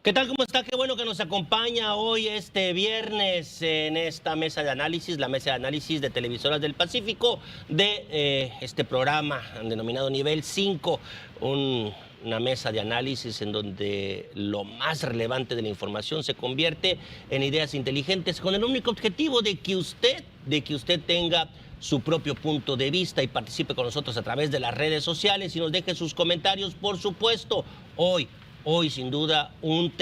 ¿Qué tal? ¿Cómo está? Qué bueno que nos acompaña hoy este viernes en esta mesa de análisis, la mesa de análisis de Televisoras del Pacífico de este programa denominado Nivel 5, una mesa de análisis en donde lo más relevante de la información se convierte en ideas inteligentes con el único objetivo de que usted tenga su propio punto de vista y participe con nosotros a través de las redes sociales y nos deje sus comentarios, por supuesto. Hoy sin duda, un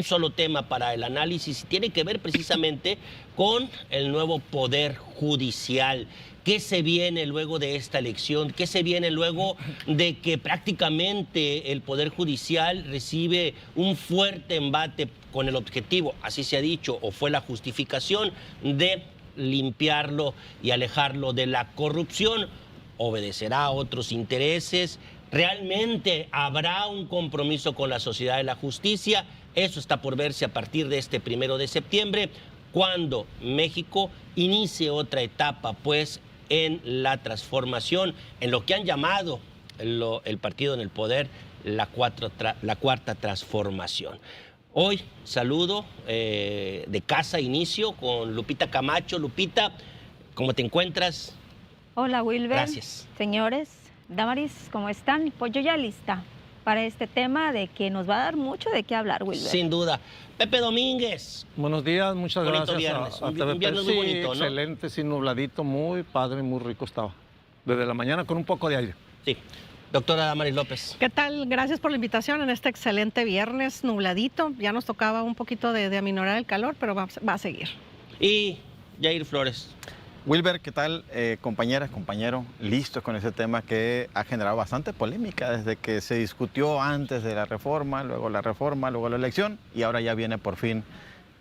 solo tema para el análisis y tiene que ver precisamente con el nuevo Poder Judicial. ¿Qué se viene luego de esta elección? ¿Qué se viene luego de que prácticamente el Poder Judicial recibe un fuerte embate con el objetivo, así se ha dicho, o fue la justificación de limpiarlo y alejarlo de la corrupción? ¿Obedecerá a otros intereses? ¿Realmente habrá un compromiso con la sociedad de la justicia? Eso está por verse a partir de este 1 de septiembre, cuando México inicie otra etapa, pues, en la transformación, en lo que han llamado el partido en el poder, la cuarta transformación. Hoy saludo de casa, inicio con Lupita Camacho. Lupita, ¿cómo te encuentras? Hola, Wilber. Gracias. Señores, Damaris, ¿cómo están? Pues yo ya lista para este tema de que nos va a dar mucho de qué hablar, Wilber. Sin duda. Pepe Domínguez. Buenos días, muchas Bonito gracias viernes. a Un TVP. viernes muy Sí, bonito, ¿no? excelente, sí, nubladito, muy padre, muy rico estaba. Desde la mañana con un poco de aire. Sí. Doctora Damaris López. ¿Qué tal? Gracias por la invitación en este excelente viernes nubladito. Ya nos tocaba un poquito de aminorar el calor, pero va a seguir. Y Jair Flores. Wilber, ¿qué tal? Compañeras, compañero, listos con ese tema que ha generado bastante polémica desde que se discutió antes de la reforma, luego la elección, y ahora ya viene por fin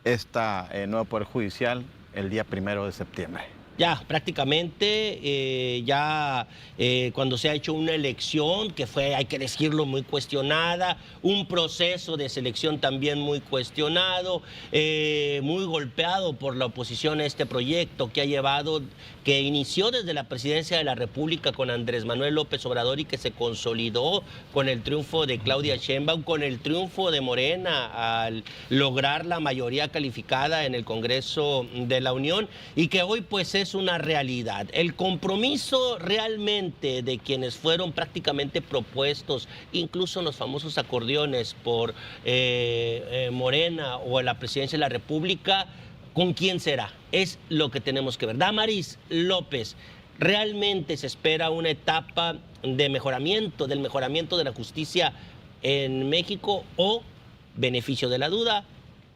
esta nuevo Poder Judicial el día 1 de septiembre. Ya, prácticamente, cuando se ha hecho una elección que fue, hay que decirlo, muy cuestionada, un proceso de selección también muy cuestionado, muy golpeado por la oposición a este proyecto que inició desde la presidencia de la República con Andrés Manuel López Obrador y que se consolidó con el triunfo de Claudia Sheinbaum, con el triunfo de Morena al lograr la mayoría calificada en el Congreso de la Unión y que hoy pues es una realidad. El compromiso realmente de quienes fueron prácticamente propuestos, incluso en los famosos acordeones por Morena o la presidencia de la República, ¿con quién será? Es lo que tenemos que ver. Damaris López, ¿realmente se espera una etapa de mejoramiento, del mejoramiento de la justicia en México o beneficio de la duda?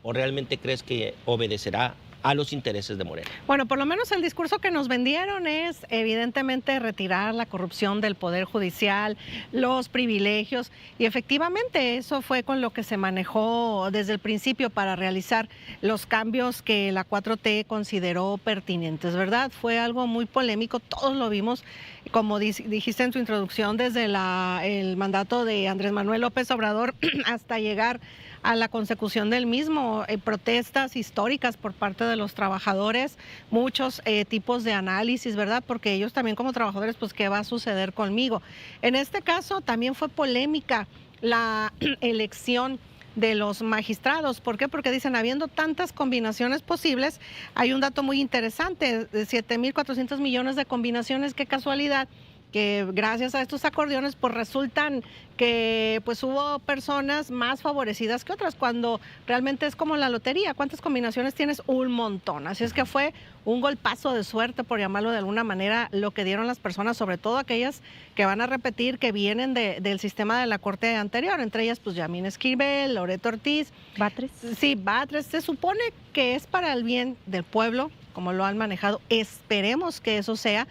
¿O realmente crees que obedecerá a los intereses de Morena? Bueno, por lo menos el discurso que nos vendieron es evidentemente retirar la corrupción del Poder Judicial, los privilegios, y efectivamente eso fue con lo que se manejó desde el principio para realizar los cambios que la 4T consideró pertinentes, ¿verdad? Fue algo muy polémico, todos lo vimos, como dijiste en tu introducción, desde el mandato de Andrés Manuel López Obrador hasta llegar a la consecución del mismo, protestas históricas por parte de los trabajadores, muchos tipos de análisis, ¿verdad? Porque ellos también como trabajadores, pues, ¿qué va a suceder conmigo? En este caso también fue polémica la elección de los magistrados. ¿Por qué? Porque dicen, habiendo tantas combinaciones posibles, hay un dato muy interesante, de 7.400 millones de combinaciones, qué casualidad, que gracias a estos acordeones pues resultan que pues hubo personas más favorecidas que otras, cuando realmente es como la lotería, ¿cuántas combinaciones tienes? Un montón, así es que fue un golpazo de suerte, por llamarlo de alguna manera, lo que dieron las personas, sobre todo aquellas que van a repetir, que vienen del sistema de la corte anterior, entre ellas pues Yamín Esquivel, Loreto Ortiz. ¿Batres? Sí, Batres, se supone que es para el bien del pueblo, como lo han manejado, esperemos que eso sea,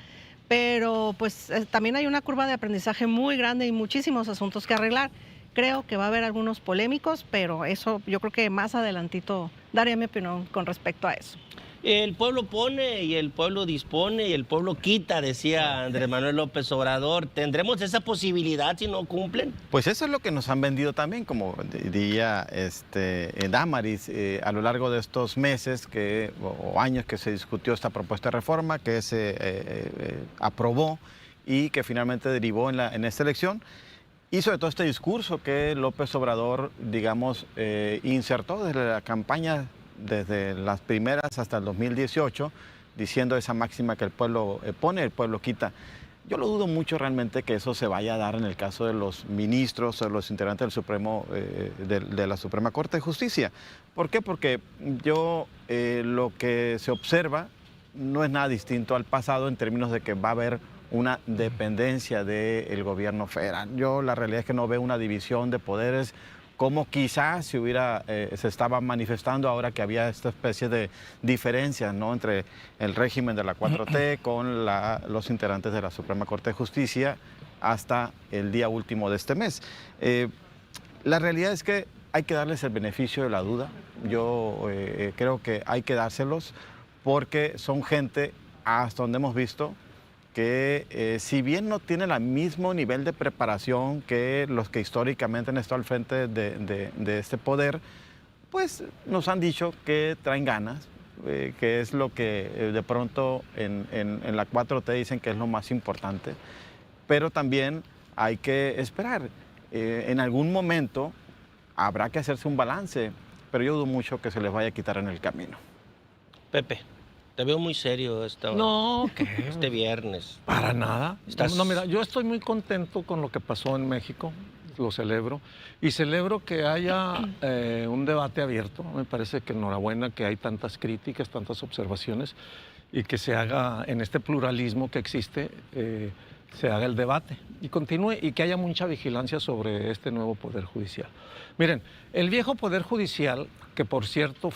pero pues también hay una curva de aprendizaje muy grande y muchísimos asuntos que arreglar. Creo que va a haber algunos polémicos, pero eso yo creo que más adelantito daré mi opinión con respecto a eso. El pueblo pone y el pueblo dispone y el pueblo quita, decía Andrés Manuel López Obrador. ¿Tendremos esa posibilidad si no cumplen? Pues eso es lo que nos han vendido también, como diría Damaris, a lo largo de estos meses o años que se discutió esta propuesta de reforma, que se aprobó y que finalmente derivó en esta elección. Y sobre todo este discurso que López Obrador, digamos, insertó desde la campaña, desde las primeras hasta el 2018, diciendo esa máxima que el pueblo pone, el pueblo quita. Yo lo dudo mucho realmente que eso se vaya a dar en el caso de los ministros o los integrantes del Supremo, de la Suprema Corte de Justicia. ¿Por qué? Porque lo que se observa no es nada distinto al pasado en términos de que va a haber una dependencia del gobierno federal. Yo la realidad es que no veo una división de poderes como quizás se estaba manifestando ahora que había esta especie de diferencias, ¿no?, entre el régimen de la 4T con los integrantes de la Suprema Corte de Justicia hasta el día último de este mes. La realidad es que hay que darles el beneficio de la duda. Yo creo que hay que dárselos porque son gente, hasta donde hemos visto, que si bien no tienen el mismo nivel de preparación que los que históricamente han estado al frente de este poder, pues nos han dicho que traen ganas, que es lo que de pronto en la 4T dicen que es lo más importante, pero también hay que esperar. En algún momento habrá que hacerse un balance, pero yo dudo mucho que se les vaya a quitar en el camino. Pepe, te veo muy serio No, ¿qué? este viernes. Para nada. ¿Estás- No, mira, yo estoy muy contento con lo que pasó en México, lo celebro, y celebro que haya un debate abierto. Me parece que enhorabuena que hay tantas críticas, tantas observaciones, y que se haga, en este pluralismo que existe, se haga el debate y continúe, y que haya mucha vigilancia sobre este nuevo Poder Judicial. Miren, el viejo Poder Judicial, que por cierto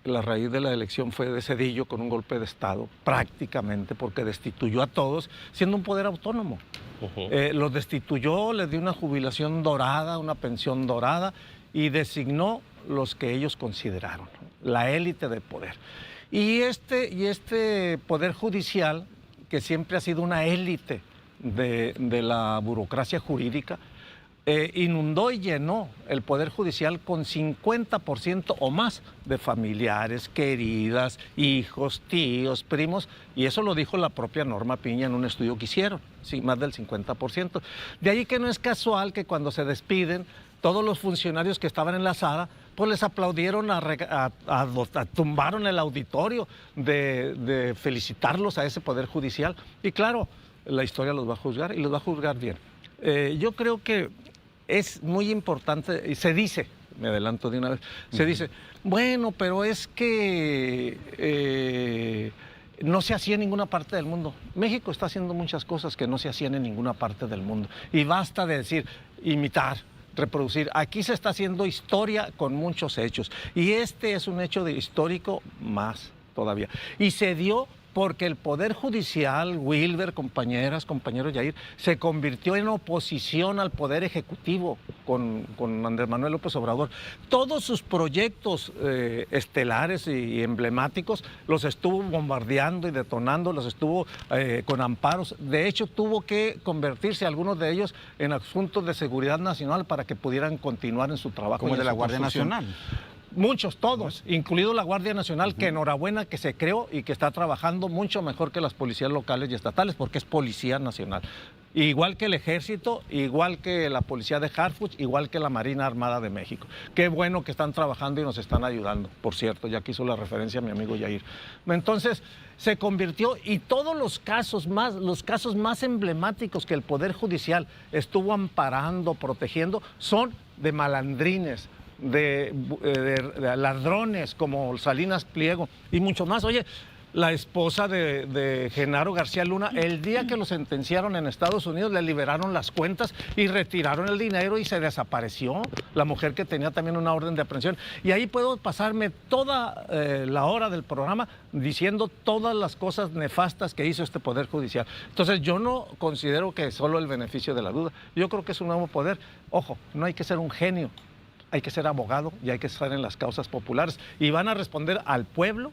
la raíz de la elección fue de Zedillo con un golpe de Estado, prácticamente, porque destituyó a todos, siendo un poder autónomo. Los destituyó, les dio una jubilación dorada, una pensión dorada, y designó los que ellos consideraron, la élite del poder. Y este Poder Judicial, que siempre ha sido una élite de la burocracia jurídica, inundó y llenó el Poder Judicial con 50% o más de familiares, queridas, hijos, tíos, primos, y eso lo dijo la propia Norma Piña en un estudio que hicieron, sí, más del 50%. De ahí que no es casual que cuando se despiden, todos los funcionarios que estaban en la sala, pues les aplaudieron, tumbaron el auditorio de felicitarlos a ese Poder Judicial. Y claro, la historia los va a juzgar, y los va a juzgar bien. Yo creo que es muy importante, y se dice, me adelanto de una vez, se dice, bueno, pero es que no se hacía en ninguna parte del mundo. México está haciendo muchas cosas que no se hacían en ninguna parte del mundo. Y basta de decir, imitar, reproducir. Aquí se está haciendo historia con muchos hechos. Y este es un hecho histórico más todavía. Y se dio porque el Poder Judicial, Wilber, compañeras, compañeros Yair, se convirtió en oposición al Poder Ejecutivo con Andrés Manuel López Obrador. Todos sus proyectos estelares y emblemáticos los estuvo bombardeando y detonando, los estuvo con amparos. De hecho, tuvo que convertirse algunos de ellos en asuntos de seguridad nacional para que pudieran continuar en su trabajo. Como el de la Guardia construcción. Nacional. Muchos, todos, incluido la Guardia Nacional, que enhorabuena que se creó y que está trabajando mucho mejor que las policías locales y estatales, porque es Policía Nacional. Igual que el Ejército, igual que la Policía de Harfuch, igual que la Marina Armada de México. Qué bueno que están trabajando y nos están ayudando, por cierto, ya que hizo la referencia a mi amigo Yair. Entonces, se convirtió, y todos los casos más emblemáticos que el Poder Judicial estuvo amparando, protegiendo, son de malandrines, de ladrones como Salinas Pliego y mucho más. Oye, la esposa de Genaro García Luna, el día que lo sentenciaron en Estados Unidos, le liberaron las cuentas y retiraron el dinero y se desapareció. La mujer que tenía también una orden de aprehensión. Y ahí puedo pasarme toda la hora del programa diciendo todas las cosas nefastas que hizo este Poder Judicial. Entonces yo no considero que solo el beneficio de la duda. Yo creo que es un nuevo poder. Ojo, no hay que ser un genio. Hay que ser abogado y hay que estar en las causas populares. Y van a responder al pueblo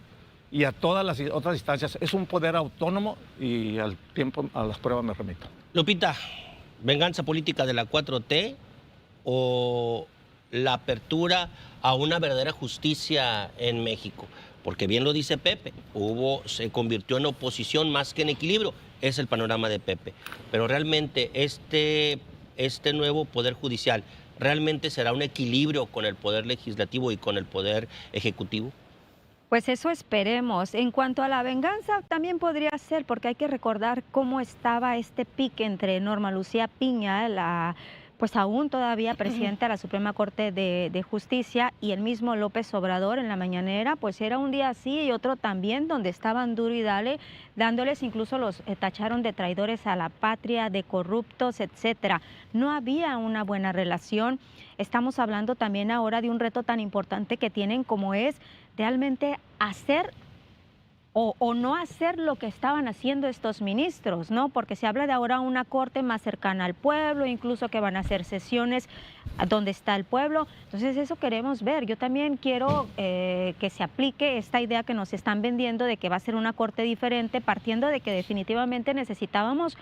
y a todas las otras instancias. Es un poder autónomo y al tiempo, a las pruebas me remito. Lupita, ¿venganza política de la 4T o la apertura a una verdadera justicia en México? Porque bien lo dice Pepe, se convirtió en oposición más que en equilibrio. Es el panorama de Pepe. Pero realmente este este nuevo Poder Judicial, ¿realmente será un equilibrio con el Poder Legislativo y con el Poder Ejecutivo? Pues eso esperemos. En cuanto a la venganza, también podría ser, porque hay que recordar cómo estaba este pique entre Norma Lucía Piña, pues aún todavía presidenta de la Suprema Corte de Justicia, y el mismo López Obrador en la mañanera. Pues era un día así y otro también, donde estaban duro y dale, dándoles, incluso los tacharon de traidores a la patria, de corruptos, etcétera. No había una buena relación. Estamos hablando también ahora de un reto tan importante que tienen, como es realmente hacer o no hacer lo que estaban haciendo estos ministros, ¿no? Porque se habla de ahora una corte más cercana al pueblo, incluso que van a hacer sesiones donde está el pueblo. Entonces eso queremos ver. Yo también quiero que se aplique esta idea que nos están vendiendo de que va a ser una corte diferente, partiendo de que definitivamente necesitábamos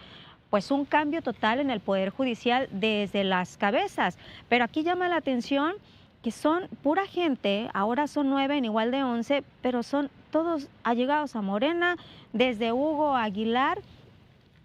pues un cambio total en el Poder Judicial desde las cabezas. Pero aquí llama la atención que son pura gente, ahora son 9 en igual de 11, pero son todos allegados a Morena, desde Hugo Aguilar.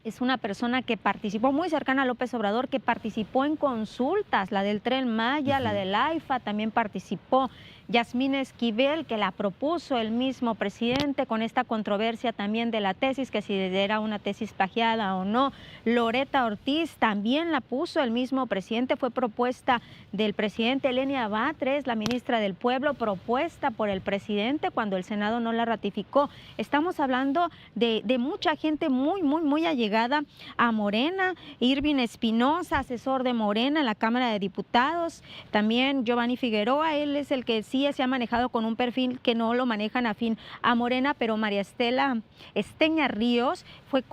Es una persona que participó, muy cercana a López Obrador, que participó en consultas, la del Tren Maya, la del AIFA, también participó. Yasmín Esquivel, que la propuso el mismo presidente, con esta controversia también de la tesis, que si era una tesis plagiada o no. Loreta Ortiz también la puso el mismo presidente, fue propuesta del presidente. Elenia Batres, la ministra del Pueblo, propuesta por el presidente cuando el Senado no la ratificó. Estamos hablando de mucha gente muy allegada a Morena. Irving Espinosa, asesor de Morena en la Cámara de Diputados. También Giovanni Figueroa, él es el que sí se ha manejado con un perfil que no lo manejan afín a Morena, pero María Estela Esteña Ríos fue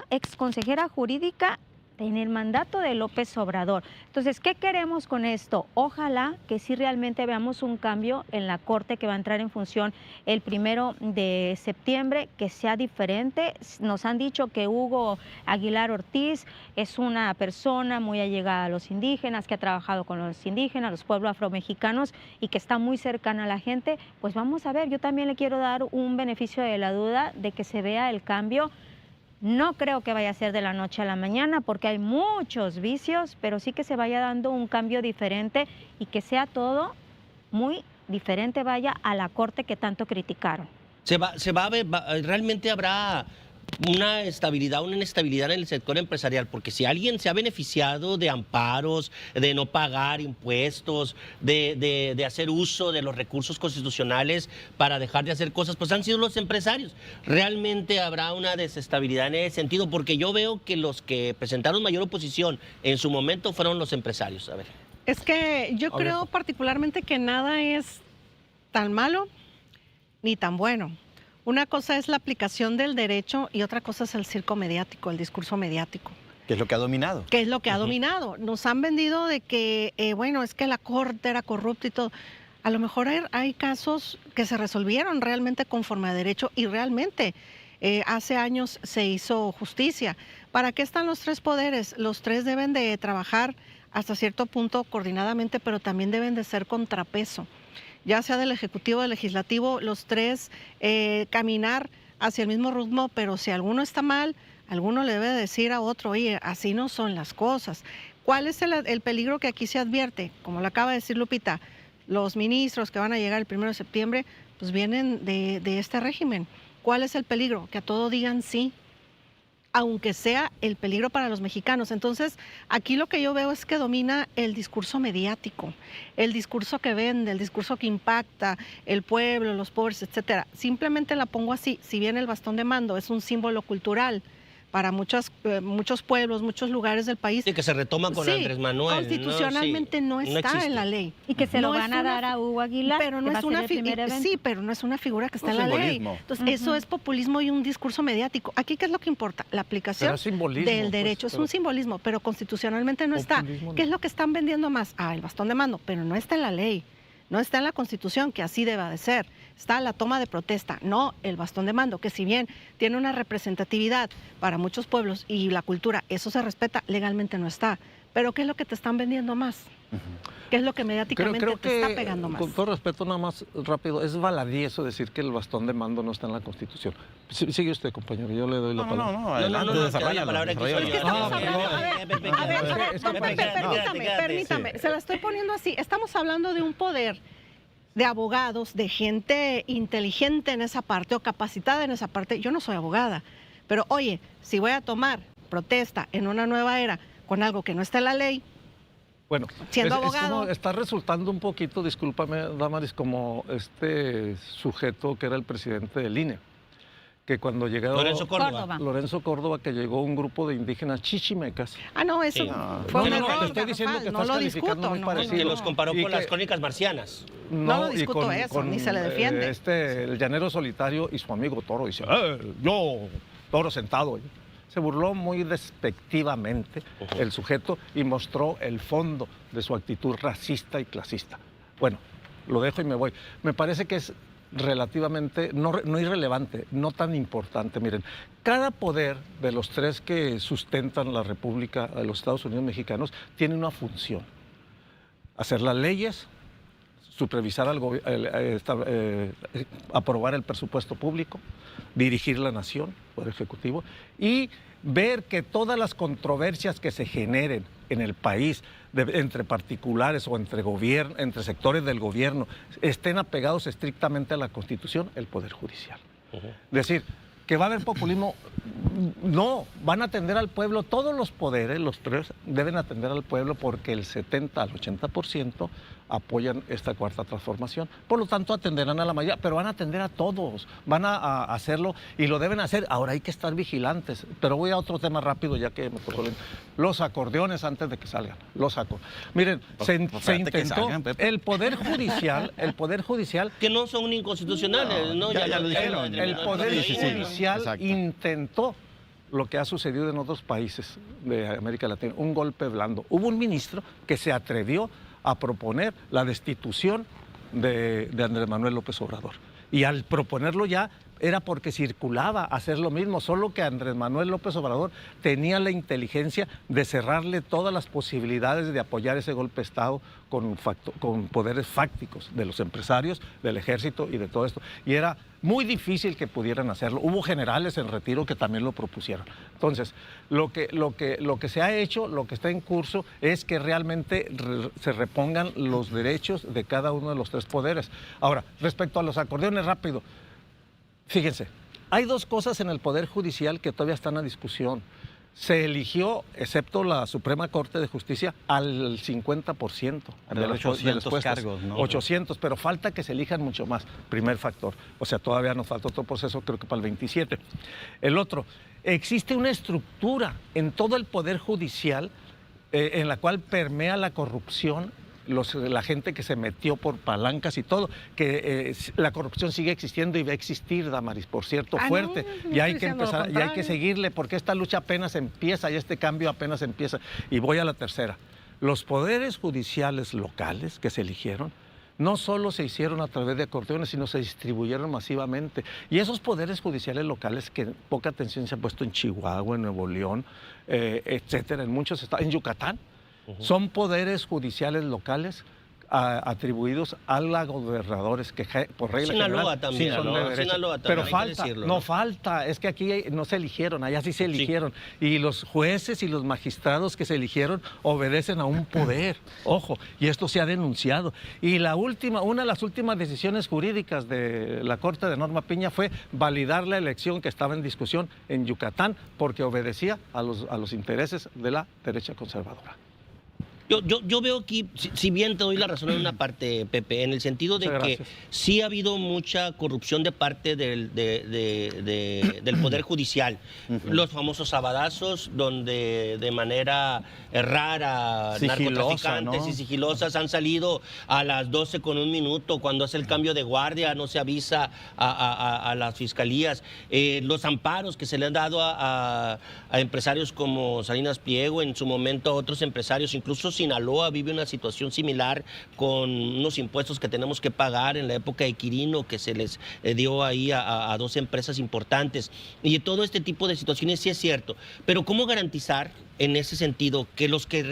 ex consejera jurídica en el mandato de López Obrador. Entonces, ¿qué queremos con esto? Ojalá que sí realmente veamos un cambio en la Corte que va a entrar en función el 1 de septiembre, que sea diferente. Nos han dicho que Hugo Aguilar Ortiz es una persona muy allegada a los indígenas, que ha trabajado con los indígenas, los pueblos afromexicanos, y que está muy cercana a la gente. Pues vamos a ver, yo también le quiero dar un beneficio de la duda de que se vea el cambio. No creo que vaya a ser de la noche a la mañana, porque hay muchos vicios, pero sí que se vaya dando un cambio diferente y que sea todo muy diferente, vaya, a la Corte que tanto criticaron. Se va a ver, realmente habrá una estabilidad, una inestabilidad en el sector empresarial, porque si alguien se ha beneficiado de amparos, de no pagar impuestos, de hacer uso de los recursos constitucionales para dejar de hacer cosas, pues han sido los empresarios. Realmente habrá una desestabilidad en ese sentido, porque yo veo que los que presentaron mayor oposición en su momento fueron los empresarios. A ver. Es que yo creo particularmente que nada es tan malo ni tan bueno. Una cosa es la aplicación del derecho y otra cosa es el circo mediático, el discurso mediático. ¿Qué es lo que ha dominado? ¿Qué es lo que ha dominado? Nos han vendido de que, bueno, es que la Corte era corrupta y todo. A lo mejor hay casos que se resolvieron realmente conforme a derecho y realmente hace años se hizo justicia. ¿Para qué están los tres poderes? Los tres deben de trabajar hasta cierto punto coordinadamente, pero también deben de ser contrapeso. Ya sea del Ejecutivo o del Legislativo, los tres caminar hacia el mismo ritmo, pero si alguno está mal, alguno le debe decir a otro, oye, así no son las cosas. ¿Cuál es el peligro que aquí se advierte? Como lo acaba de decir Lupita, los ministros que van a llegar el 1 de septiembre, pues vienen de este régimen. ¿Cuál es el peligro? Que a todo digan sí, aunque sea el peligro para los mexicanos. Entonces, aquí lo que yo veo es que domina el discurso mediático, el discurso que vende, el discurso que impacta el pueblo, los pobres, etcétera. Simplemente la pongo así, si bien el bastón de mando es un símbolo cultural para muchos pueblos, muchos lugares del país. Sí, que se retoma con Andrés Manuel. Constitucionalmente no está en la ley. Y que se lo van a dar a Hugo Aguilar, pero no es una pero no es una figura que está en la ley. Entonces, eso es populismo y un discurso mediático. Aquí, ¿qué es lo que importa? La aplicación del derecho. Es un simbolismo, pero constitucionalmente no está. ¿Qué es lo que están vendiendo más? El bastón de mando, pero no está en la ley. No está en la Constitución, que así deba de ser. Está la toma de protesta, no el bastón de mando, que si bien tiene una representatividad para muchos pueblos y la cultura, eso se respeta, legalmente no está. pero ¿qué es lo que te están vendiendo más? ¿Qué es lo que mediáticamente Creo te está que, pegando más? con todo respeto, nada más rápido, es baladí eso decir que el bastón de mando no está en la Constitución. Sigue usted, compañero, yo le doy la palabra. No, adelante, desarrolla la palabra aquí desarrolla. soy yo. Estamos Ah, hablando, permítame, se la estoy poniendo así. Estamos hablando de un poder de abogados, de gente inteligente en esa parte o capacitada en esa parte. Yo no soy abogada, pero oye, si voy a tomar protesta en una nueva era con algo que no está en la ley, Bueno, siendo es abogado. como está resultando un poquito, discúlpame, Damaris, como este sujeto que era el presidente del INE, que cuando llegó Lorenzo Córdoba, que llegó un grupo de indígenas chichimecas. Ah, no, eso Sí. fue un No, error, te estoy diciendo garrafal, que no estás lo calificando discuto, muy no, parecido. Que los comparó Y con que- las crónicas marcianas. No lo y discuto eso, ni se le defiende. El llanero solitario y su amigo Toro dice, yo, Toro sentado. Se burló muy despectivamente el sujeto y mostró el fondo de su actitud racista y clasista. Bueno, lo dejo y me voy. Me parece que es relativamente, no irrelevante, no tan importante. Miren, cada poder de los tres que sustentan la República de los Estados Unidos mexicanos tiene una función: hacer las leyes, supervisar al aprobar el presupuesto público, dirigir la nación, Poder Ejecutivo, y ver que todas las controversias que se generen en el país entre particulares o entre sectores del gobierno estén apegados estrictamente a la Constitución, el Poder Judicial. Es decir, que va a haber populismo, no, van a atender al pueblo, todos los poderes, los tres, deben atender al pueblo porque el 70 al 80% apoyan esta cuarta transformación. Por lo tanto, atenderán a la mayoría, pero van a atender a todos, van a hacerlo y lo deben hacer. Ahora hay que estar vigilantes, pero voy a otro tema rápido ya que me tocó los acordeones antes de que salgan. Miren, se intentó salgan, Pepe. el Poder Judicial Que no son inconstitucionales, ¿no? ya lo dijeron. el Poder Sí, Judicial exacto. intentó lo que ha sucedido en otros países de América Latina, un golpe blando. Hubo un ministro que se atrevió a proponer la destitución de Andrés Manuel López Obrador. Y al proponerlo ya era porque circulaba hacer lo mismo, solo que Andrés Manuel López Obrador tenía la inteligencia de cerrarle todas las posibilidades de apoyar ese golpe de Estado con poderes fácticos de los empresarios, del ejército y de todo esto. Y era muy difícil que pudieran hacerlo. Hubo generales en retiro que también lo propusieron. Entonces, lo que se ha hecho, lo que está en curso, es que realmente se repongan los derechos de cada uno de los tres poderes. Ahora, respecto a los acordeones, rápido. Fíjense, hay dos cosas en el Poder Judicial que todavía están a discusión. Se eligió, excepto la Suprema Corte de Justicia, al 50% De los 800 cargos, ¿no? 800, pero falta que se elijan mucho más. Primer factor. O sea, todavía nos falta otro proceso, creo que para el 27. El otro, existe una estructura en todo el Poder Judicial en la cual permea la corrupción, la gente que se metió por palancas y todo, que la corrupción sigue existiendo y va a existir, Damaris, por cierto, fuerte. No Y hay estoy que diciendo lo empezar, y hay que contrario. seguirle, porque esta lucha apenas empieza y este cambio apenas empieza. Y voy a la tercera. Los poderes judiciales locales que se eligieron no solo se hicieron a través de acordeones, sino se distribuyeron masivamente. Y esos poderes judiciales locales, que poca atención se ha puesto en Chihuahua, en Nuevo León, etcétera, en muchos estados, en Yucatán, son poderes judiciales locales atribuidos a los gobernadores que por regla Sinaloa general también, son ¿no? de derecha. Sinaloa también, Pero hay que falta, decirlo, no ¿no? falta, es que aquí no se eligieron, allá sí se eligieron. Y los jueces y los magistrados que se eligieron obedecen a un poder, ojo, y esto se ha denunciado. Y una de las últimas decisiones jurídicas de la Corte de Norma Piña fue validar la elección que estaba en discusión en Yucatán porque obedecía a los intereses de la derecha conservadora. Yo veo aquí, si bien te doy la razón en una parte, Pepe, en el sentido de Muchas que gracias. sí ha habido mucha corrupción de parte del Poder Judicial. Los famosos sabadazos, donde de manera rara Sigilosa, narcotraficantes ¿no? y sigilosas han salido a las 12:01, cuando hace el cambio de guardia, no se avisa a las fiscalías. Los amparos que se le han dado a empresarios como Salinas Pliego, en su momento a otros empresarios, incluso Sinaloa vive una situación similar con unos impuestos que tenemos que pagar en la época de Quirino, que se les dio ahí a dos empresas importantes. Y todo este tipo de situaciones sí es cierto. Pero ¿cómo garantizar en ese sentido que los que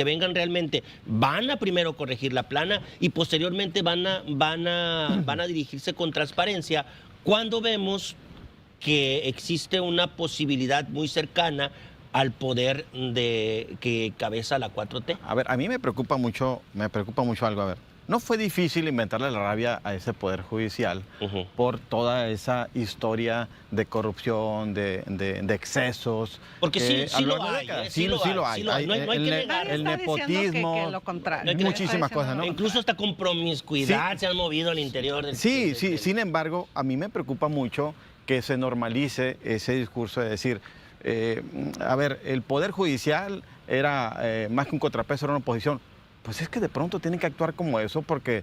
vengan realmente van a primero corregir la plana y posteriormente van a dirigirse con transparencia cuando vemos que existe una posibilidad muy cercana al poder que cabeza la 4T? A ver, a mí me preocupa mucho algo. A ver, no fue difícil inventarle la rabia a ese Poder Judicial por toda esa historia de corrupción, de excesos. Porque sí lo hay. Sí lo hay. No hay que negar. El nepotismo, que lo contrario. muchísimas cosas, ¿no? Incluso hasta con promiscuidad se han movido al interior del... Sí, sin embargo, a mí me preocupa mucho que se normalice ese discurso de decir, a ver, el Poder Judicial era más que un contrapeso, era una oposición. Pues es que de pronto tienen que actuar como eso, porque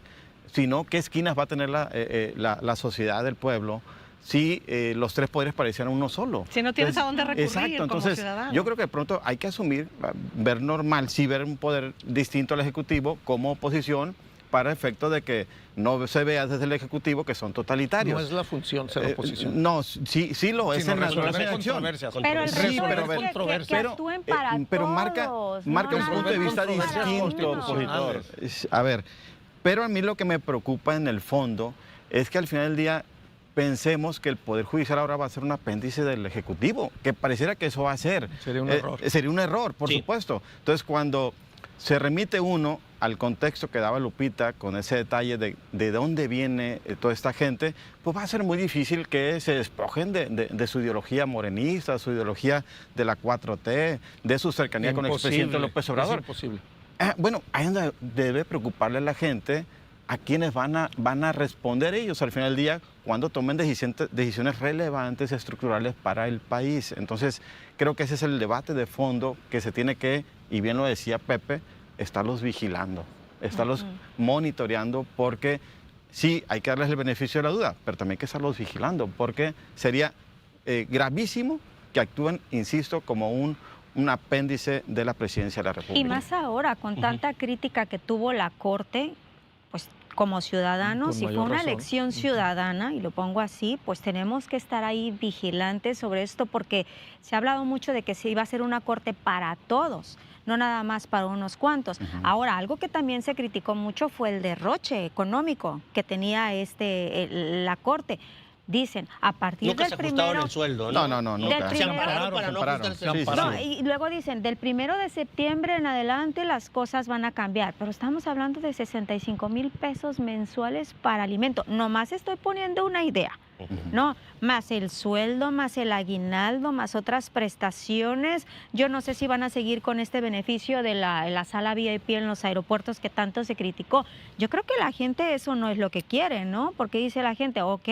si no, ¿qué esquinas va a tener la sociedad del pueblo si los tres poderes parecieran uno solo? Si no tienes a dónde recurrir. Exacto, como entonces ciudadano. yo creo que de pronto hay que asumir, ver normal, sí ver un poder distinto al Ejecutivo como oposición, para efecto de que no se vea desde el Ejecutivo que son totalitarios. No es la función ser oposición. No, sí lo es en resolver acción. controversias. Pero el Sí, reto pero es a ver, que actúen para pero marca todos, un no punto de nada vista más para distinto, uno. opositor. A ver, pero a mí lo que me preocupa en el fondo es que al final del día pensemos que el Poder Judicial ahora va a ser un apéndice del Ejecutivo, que pareciera que eso va a ser. Sería un error. Sería un error, por supuesto. Entonces, cuando se remite uno al contexto que daba Lupita con ese detalle de dónde viene toda esta gente, pues va a ser muy difícil que se despojen de su ideología morenista, su ideología de la 4T, de su cercanía con el expresidente López Obrador. Es imposible. Bueno, ahí es donde debe preocuparle a la gente a quienes van a responder ellos al final del día cuando tomen decisiones relevantes, estructurales para el país. Entonces, creo que ese es el debate de fondo que se tiene que, y bien lo decía Pepe, estarlos vigilando, estarlos monitoreando, porque sí, hay que darles el beneficio de la duda, pero también hay que estarlos vigilando, porque sería gravísimo que actúen, insisto, como un apéndice de la presidencia de la República. Y más ahora, con tanta crítica que tuvo la Corte, pues como ciudadanos, Con si fue mayor una razón. elección ciudadana, y lo pongo así, pues tenemos que estar ahí vigilantes sobre esto, porque se ha hablado mucho de que se iba a ser una Corte para todos, no nada más para unos cuantos. Ahora, algo que también se criticó mucho fue el derroche económico que tenía la Corte. Dicen, a partir Nunca del se ajustaron primero... el sueldo, No, ¿no? nunca. Se ampararon para no ajustarse el sueldo. No, y luego dicen, del 1 de septiembre en adelante las cosas van a cambiar, pero estamos hablando de 65,000 pesos mensuales para alimento. Nomás estoy poniendo una idea, ¿no? Más el sueldo, más el aguinaldo, más otras prestaciones. Yo no sé si van a seguir con este beneficio de la sala VIP en los aeropuertos que tanto se criticó. Yo creo que la gente eso no es lo que quiere, ¿no? Porque dice la gente, ok,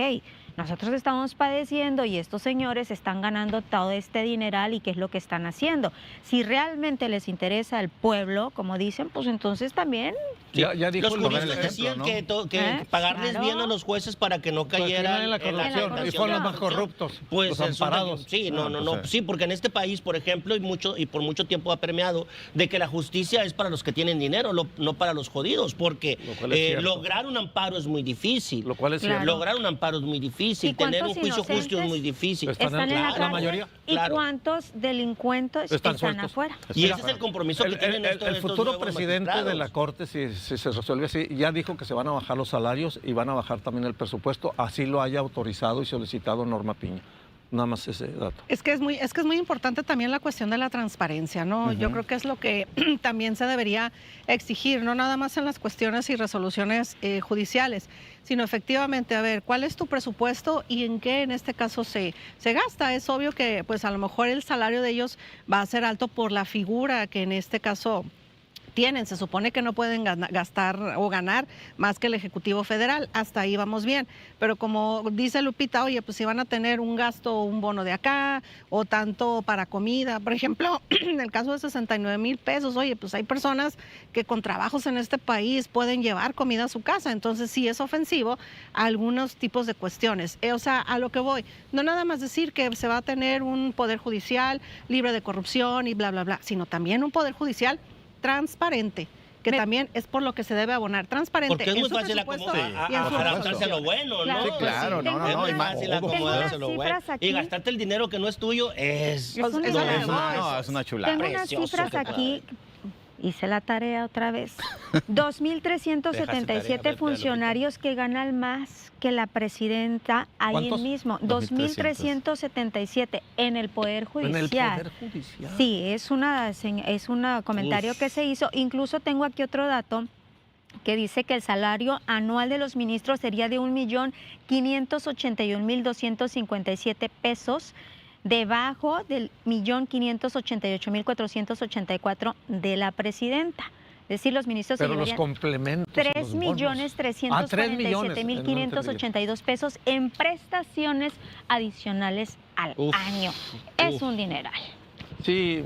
nosotros estamos padeciendo y estos señores están ganando todo este dineral y qué es lo que están haciendo. Si realmente les interesa el pueblo, como dicen, pues entonces también... Ya dijo Los el juristas gobierno, decían ¿no? que pagarles Claro. bien a los jueces para que no cayeran en la corrupción, y fueron los más corruptos, pues los amparados. Sí, sí, porque en este país, por ejemplo, y por mucho tiempo ha permeado de que la justicia es para los que tienen dinero, no para los jodidos, porque Lo cual es cierto. lograr un amparo es muy difícil. Lo cual es Claro. cierto. Lograr un amparo es muy difícil, ¿Y tener un cuántos juicio justo es inocentes muy difícil. Están Están en la la cárcel mayoría. y Claro. cuántos delincuentes Están están sueltos. afuera. Y ese es el compromiso que tienen el estos futuro nuevos presidente de magistrados. la Corte, si se resuelve así, ya dijo que se van a bajar los salarios y van a bajar también el presupuesto, así lo haya autorizado y solicitado Norma Piña. Nada más ese dato. Es que es muy importante también la cuestión de la transparencia, ¿no? Yo creo que es lo que también se debería exigir, no nada más en las cuestiones y resoluciones judiciales, sino efectivamente, a ver, ¿cuál es tu presupuesto y en qué en este caso se gasta? Es obvio que pues a lo mejor el salario de ellos va a ser alto por la figura que en este caso tienen. Se supone que no pueden gastar o ganar más que el Ejecutivo Federal. Hasta ahí vamos bien. Pero como dice Lupita, oye, pues si van a tener un gasto o un bono de acá o tanto para comida. Por ejemplo, en el caso de 69,000 pesos, oye, pues hay personas que con trabajos en este país pueden llevar comida a su casa. Entonces sí es ofensivo a algunos tipos de cuestiones. O sea, a lo que voy, no nada más decir que se va a tener un poder judicial libre de corrupción y bla, bla, bla, sino también un poder judicial transparente, que también es por lo que se debe abonar, transparente. Porque es muy en su fácil presupuesto y en su adaptarse a lo bueno, ¿no? Claro, Sí, claro, Es no, muy y más. fácil acomodarse a lo bueno. cifras aquí. Y gastarte el dinero que no es tuyo es... Es una- Es una chulada. Tengo unas Precioso, cifras qué aquí. Hice la tarea otra vez. Dejaste tarea, 2.377 Lupita. funcionarios que ganan más que la presidenta ahí ¿Cuántos? mismo. 2.300. 2.377 en el Poder Judicial. En el Poder Judicial. Sí, es un comentario Uf. que se hizo. Incluso tengo aquí otro dato que dice que el salario anual de los ministros sería de 1.581.257 pesos, debajo del 1.588.484 de la presidenta. Es decir, los ministros se Pero los llevarían complementos. 3.347.582 pesos en prestaciones adicionales al Uf, año. Es uf. un dineral. Sí.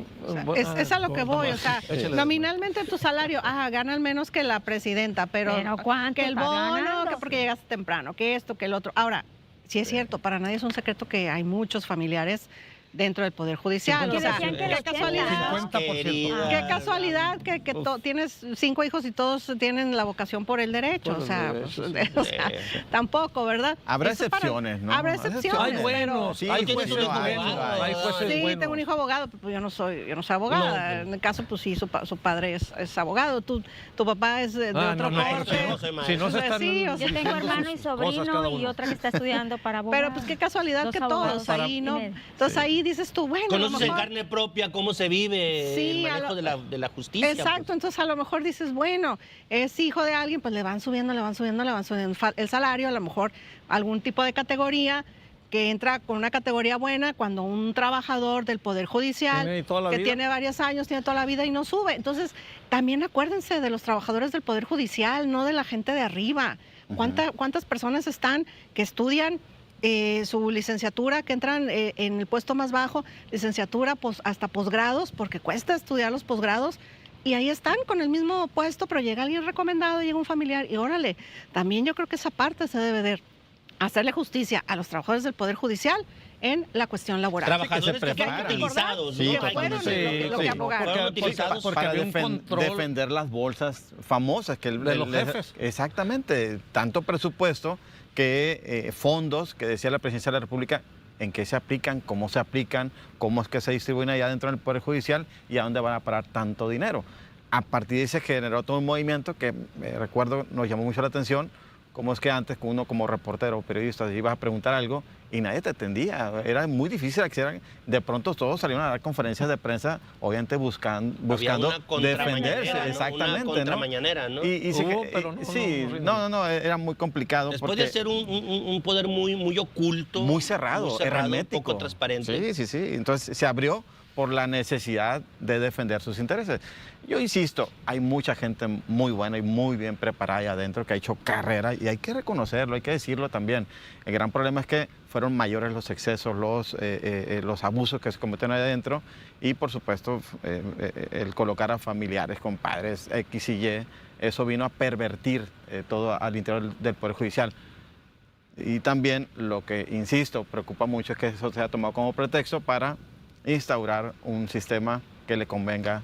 Es a lo que voy, o sea, nominalmente tu salario, ganan menos que la presidenta, pero ¿cuánto que el está bono, ganando? que porque llegaste temprano, que esto, que el otro. Ahora, sí es cierto, para nadie es un secreto que hay muchos familiares dentro del Poder Judicial. O sea, decían que qué los casualidad. 50%. Qué casualidad que tienes 5 hijos y todos tienen la vocación por el derecho. Por O sea, el pues, derecho, o sea, tampoco, ¿verdad? Habrá Eso para- excepciones, ¿no? Habrá Habrá excepciones. Hay pero- buenos, Sí, hay tienes jueces un buenos, abogado, hay jueces Sí, buenos. tengo un hijo abogado, pues yo no soy abogada. No. En el caso, pues sí, su padre es abogado. Tu papá es de otro no, corte. yo no soy maestro. Si no se están Sí, o sea, Yo tengo hermano y sus cosas cada sobrino y uno. otra que está estudiando para abogado. Pero pues qué casualidad Dos que abogados todos ahí, ¿no? y medio. Entonces ahí dices tú, bueno, a lo Conoces en mejor- carne propia cómo se vive Sí, el a manejo lo- de la justicia. Exacto, pues. entonces a lo mejor dices, bueno, es hijo de alguien, pues le van subiendo el salario, a lo mejor algún tipo de categoría que entra con una categoría buena cuando un trabajador del Poder Judicial Tiene toda la que vida. tiene varios años, tiene toda la vida y no sube. Entonces, también acuérdense de los trabajadores del Poder Judicial, no de la gente de arriba. ¿Cuántas personas están que estudian su licenciatura, que entran en el puesto más bajo, licenciatura hasta posgrados, porque cuesta estudiar los posgrados, y ahí están con el mismo puesto, pero llega alguien recomendado, llega un familiar, y órale, también yo creo que esa parte se debe de hacerle justicia a los trabajadores del Poder Judicial en la cuestión laboral. Trabajadores que preparan. fueron utilizados, Sí, ¿no? que fueron lo que abogaron. Fueron utilizados porque para había un control. defender las bolsas famosas que de los jefes. Exactamente, tanto presupuesto que fondos que decía la Presidencia de la República en qué se aplican, cómo es que se distribuyen allá dentro del Poder Judicial y a dónde van a parar tanto dinero. A partir de ahí se generó todo un movimiento que recuerdo nos llamó mucho la atención, cómo es que antes uno como reportero o periodista ibas a preguntar algo y nadie te atendía, era muy difícil acceder, de pronto todos salieron a dar conferencias de prensa, obviamente buscando Había una defenderse, contramañanera, ¿no? exactamente, Una contramañanera, ¿no? Era muy complicado. Después porque de ser un poder muy oculto. muy cerrado, hermético. Poco transparente. Sí. Entonces se abrió por la necesidad de defender sus intereses. Yo insisto, hay mucha gente muy buena y muy bien preparada ahí adentro que ha hecho carrera y hay que reconocerlo, hay que decirlo también. El gran problema es que fueron mayores los excesos, los abusos que se cometen ahí adentro y por supuesto el colocar a familiares, compadres, X y Y, eso vino a pervertir todo al interior del Poder Judicial. Y también lo que, insisto, preocupa mucho es que eso se ha tomado como pretexto para instaurar un sistema que le convenga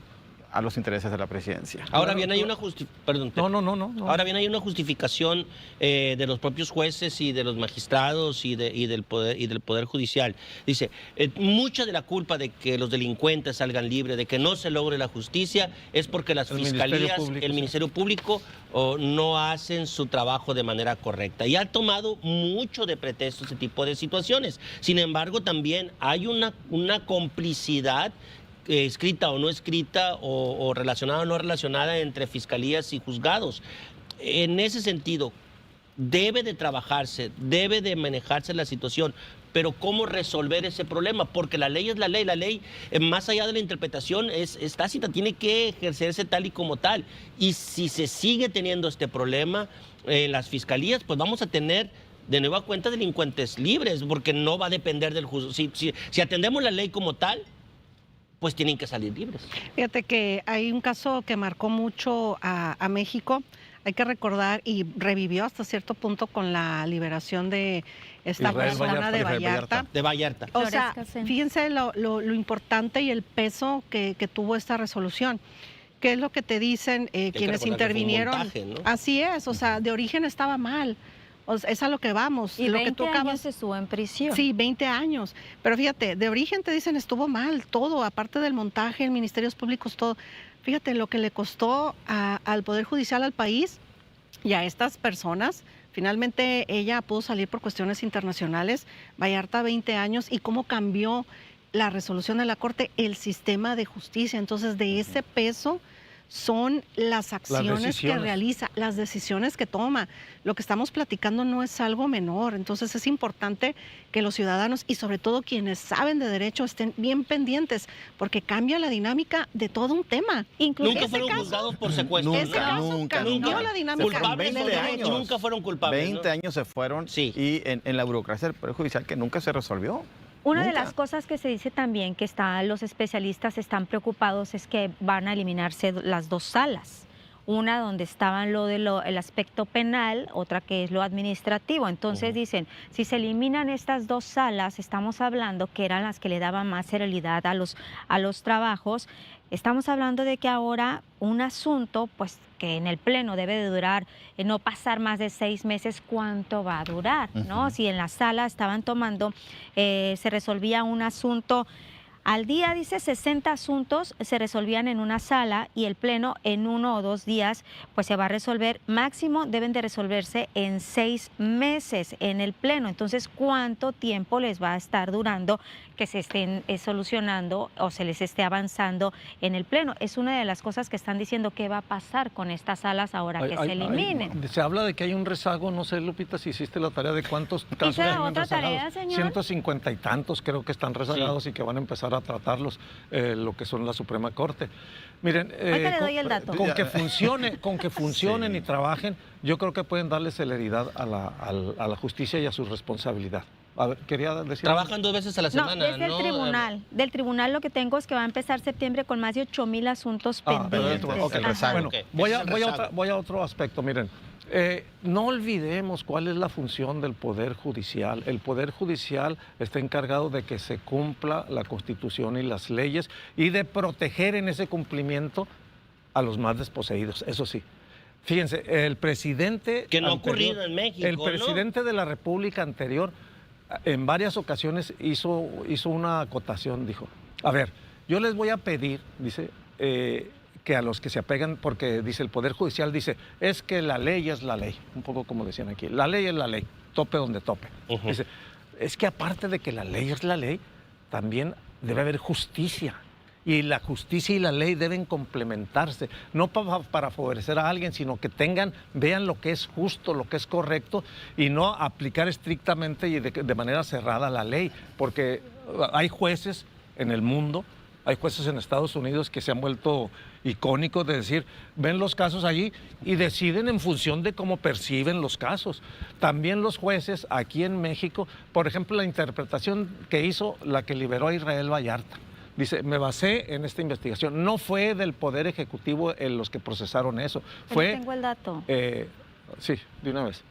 a los intereses de la presidencia. Ahora bien, hay una Perdón. No. Ahora bien, hay una justificación de los propios jueces y de los magistrados y del poder judicial. Dice, mucha de la culpa de que los delincuentes salgan libres, de que no se logre la justicia, es porque las fiscalías, el Ministerio Público no hacen su trabajo de manera correcta. Y ha tomado mucho de pretexto ese tipo de situaciones. Sin embargo, también hay una complicidad escrita o no escrita o relacionada o no relacionada entre fiscalías y juzgados. En ese sentido, debe de trabajarse, debe de manejarse la situación, pero ¿cómo resolver ese problema? Porque la ley es la ley, más allá de la interpretación es tácita, tiene que ejercerse tal y como tal. Y si se sigue teniendo este problema en las fiscalías, pues vamos a tener de nueva cuenta delincuentes libres, porque no va a depender del juzgado. Si atendemos la ley como tal, pues tienen que salir libres. Fíjate que hay un caso que marcó mucho a México, hay que recordar, y revivió hasta cierto punto con la liberación de esta Israel persona de Vallarta. Vallarta. De Vallarta. O sea, Flores Casén. fíjense lo importante y el peso que tuvo esta resolución. ¿qué es lo que te dicen que quienes recordar que fue un intervinieron? montaje, ¿no? Así es, o sea, de origen estaba mal. O sea, es a lo que vamos. Y lo 20 que tú acabas... años estuvo en prisión. Sí, 20 años. Pero fíjate, de origen te dicen estuvo mal todo, aparte del montaje, en ministerios públicos, todo. Fíjate lo que le costó al Poder Judicial, al país y a estas personas. Finalmente ella pudo salir por cuestiones internacionales, Vallarta 20 años, y cómo cambió la resolución de la Corte, el sistema de justicia. Entonces, de ese peso son las acciones que realiza, las decisiones que toma. Lo que estamos platicando no es algo menor. Entonces, es importante que los ciudadanos y sobre todo quienes saben de derecho estén bien pendientes, porque cambia la dinámica de todo un tema. Incluso Nunca fueron juzgados por secuestro. Ese caso cambió la dinámica Culpables del fueron, derecho. nunca fueron culpables. 20 años se fueron Sí. y en la burocracia del Poder Judicial que nunca se resolvió. Una de Nunca. las cosas que se dice también que los especialistas están preocupados es que van a eliminarse las dos salas. Una donde estaban el aspecto penal, otra que es lo administrativo. Entonces dicen, si se eliminan estas dos salas, estamos hablando que eran las que le daban más celeridad a los trabajos. Estamos hablando de que ahora un asunto, pues que en el pleno debe de durar, no pasar más de 6 meses, ¿cuánto va a durar? ¿No? Si en la sala estaban tomando, se resolvía un asunto al día, dice 60 asuntos se resolvían en una sala y el pleno en 1 o 2 días, pues se va a resolver, máximo deben de resolverse en 6 meses en el pleno. Entonces, ¿cuánto tiempo les va a estar durando que se estén solucionando o se les esté avanzando en el pleno? Es una de las cosas que están diciendo qué va a pasar con estas salas ahora que se eliminen. Se habla de que hay un rezago, no sé, Lupita, si hiciste la tarea de cuántos casos ¿Hice la hay otra rezagados. tarea, señor? 150 y tantos creo que están rezagados y que van a empezar a tratarlos lo que son la Suprema Corte. Miren, Ahorita le doy el dato. con que funcionen Sí. y trabajen, yo creo que pueden darle celeridad a la justicia y a su responsabilidad. A ver, quería decir... Trabajan 2 veces a la No, semana, desde el tribunal. Del tribunal lo que tengo es que va a empezar septiembre con más de 8,000 asuntos pero pendientes. ok, el rezago. Bueno, Ok, voy ese es el rezago. a otro aspecto, miren. No olvidemos cuál es la función del Poder Judicial. El Poder Judicial está encargado de que se cumpla la Constitución y las leyes y de proteger en ese cumplimiento a los más desposeídos, eso sí. Fíjense, el presidente... Que no ha anterior, ocurrido en México, el ¿no? presidente de la República anterior en varias ocasiones hizo una acotación, dijo, a ver, yo les voy a pedir, dice, que a los que se apegan, porque dice el Poder Judicial, dice, es que la ley es la ley, un poco como decían aquí, la ley es la ley, tope donde tope. Dice, es que aparte de que la ley es la ley, también debe haber justicia. Y la justicia y la ley deben complementarse, no para favorecer a alguien, sino que vean lo que es justo, lo que es correcto, y no aplicar estrictamente y de manera cerrada la ley, porque hay jueces en el mundo, hay jueces en Estados Unidos que se han vuelto icónicos de decir, ven los casos allí y deciden en función de cómo perciben los casos. También los jueces aquí en México, por ejemplo, la interpretación que hizo la que liberó a Israel Vallarta. Dice, me basé en esta investigación. No fue del Poder Ejecutivo en los que procesaron eso. Fue, tengo el dato. Sí, de una vez.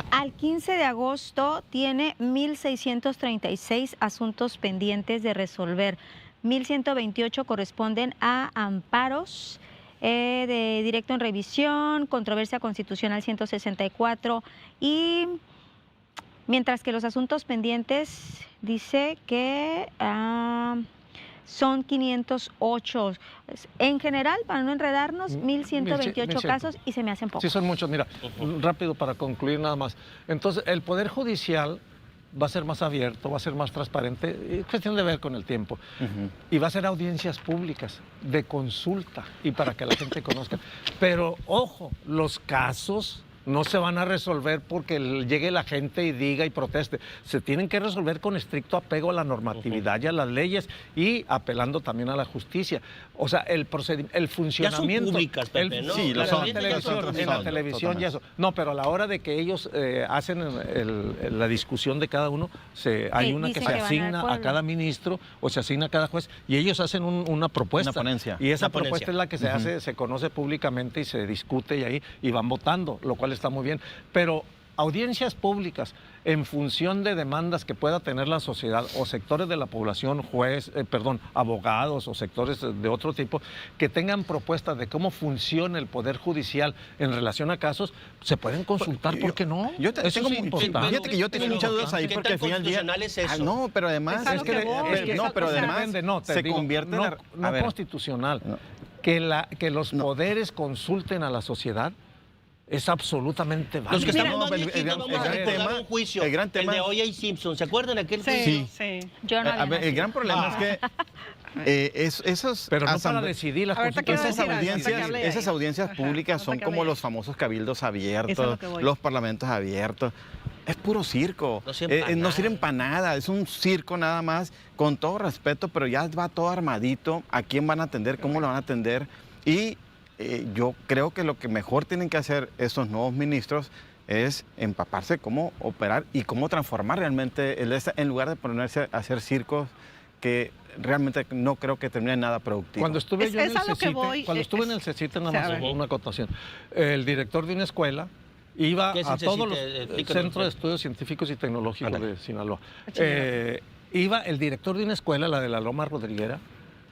Al 15 de agosto tiene 1,636 asuntos pendientes de resolver. 1,128 corresponden a amparos de directo en revisión, controversia constitucional 164 y mientras que los asuntos pendientes dice que son 508. En general, para no enredarnos, 1,128 casos y se me hacen pocos. Sí, son muchos. Mira, rápido para concluir nada más. Entonces, el Poder Judicial va a ser más abierto, va a ser más transparente, es cuestión de ver con el tiempo. Y va a ser audiencias públicas, de consulta, y para que la gente conozca. Pero, ojo, los casos no se van a resolver porque llegue la gente y diga y proteste. Se tienen que resolver con estricto apego a la normatividad y a las leyes y apelando también a la justicia. O sea, el funcionamiento... Ya son públicas, Pepe, ¿no? Sí, en son. la televisión y eso. No, pero a la hora de que ellos hacen la discusión de cada uno, hay una que dicen se que van al asigna a pueblo. cada ministro o se asigna a cada juez y ellos hacen una propuesta. Una ponencia. Y esa Una ponencia. propuesta es la que se hace, se conoce públicamente y se discute y ahí y van votando, lo cual está muy bien. Pero audiencias públicas en función de demandas que pueda tener la sociedad o sectores de la población, abogados o sectores de otro tipo, que tengan propuestas de cómo funciona el Poder Judicial en relación a casos, se pueden consultar, ¿por qué no? Eso es importante. Fíjate que yo tengo muchas dudas ahí porque al final del día... es eso? no, pero además... se convierte en... No constitucional. No. Que los poderes consulten a la sociedad es absolutamente válido. Los que estamos más viejitos vamos a recordar un juicio, el de O.J. Simpson. ¿Se acuerdan aquel juicio? Sí. Yo no el gran problema es que esos... Pero no para decidir las esas audiencias públicas son como los famosos cabildos abiertos, los parlamentos abiertos. Es puro circo, no sirven para nada, es un circo nada más, con todo respeto, pero ya va todo armadito, a quién van a atender, cómo lo van a atender, y yo creo que lo que mejor tienen que hacer esos nuevos ministros es empaparse cómo operar y cómo transformar realmente en lugar de ponerse a hacer circos que realmente no creo que termine nada productivo. Cuando estuve yo en el CECITE, nada más una acotación, el director de una escuela iba a todos los centros de estudios científicos y tecnológicos de Sinaloa. Iba el director de una escuela, la de la Loma Rodriguera,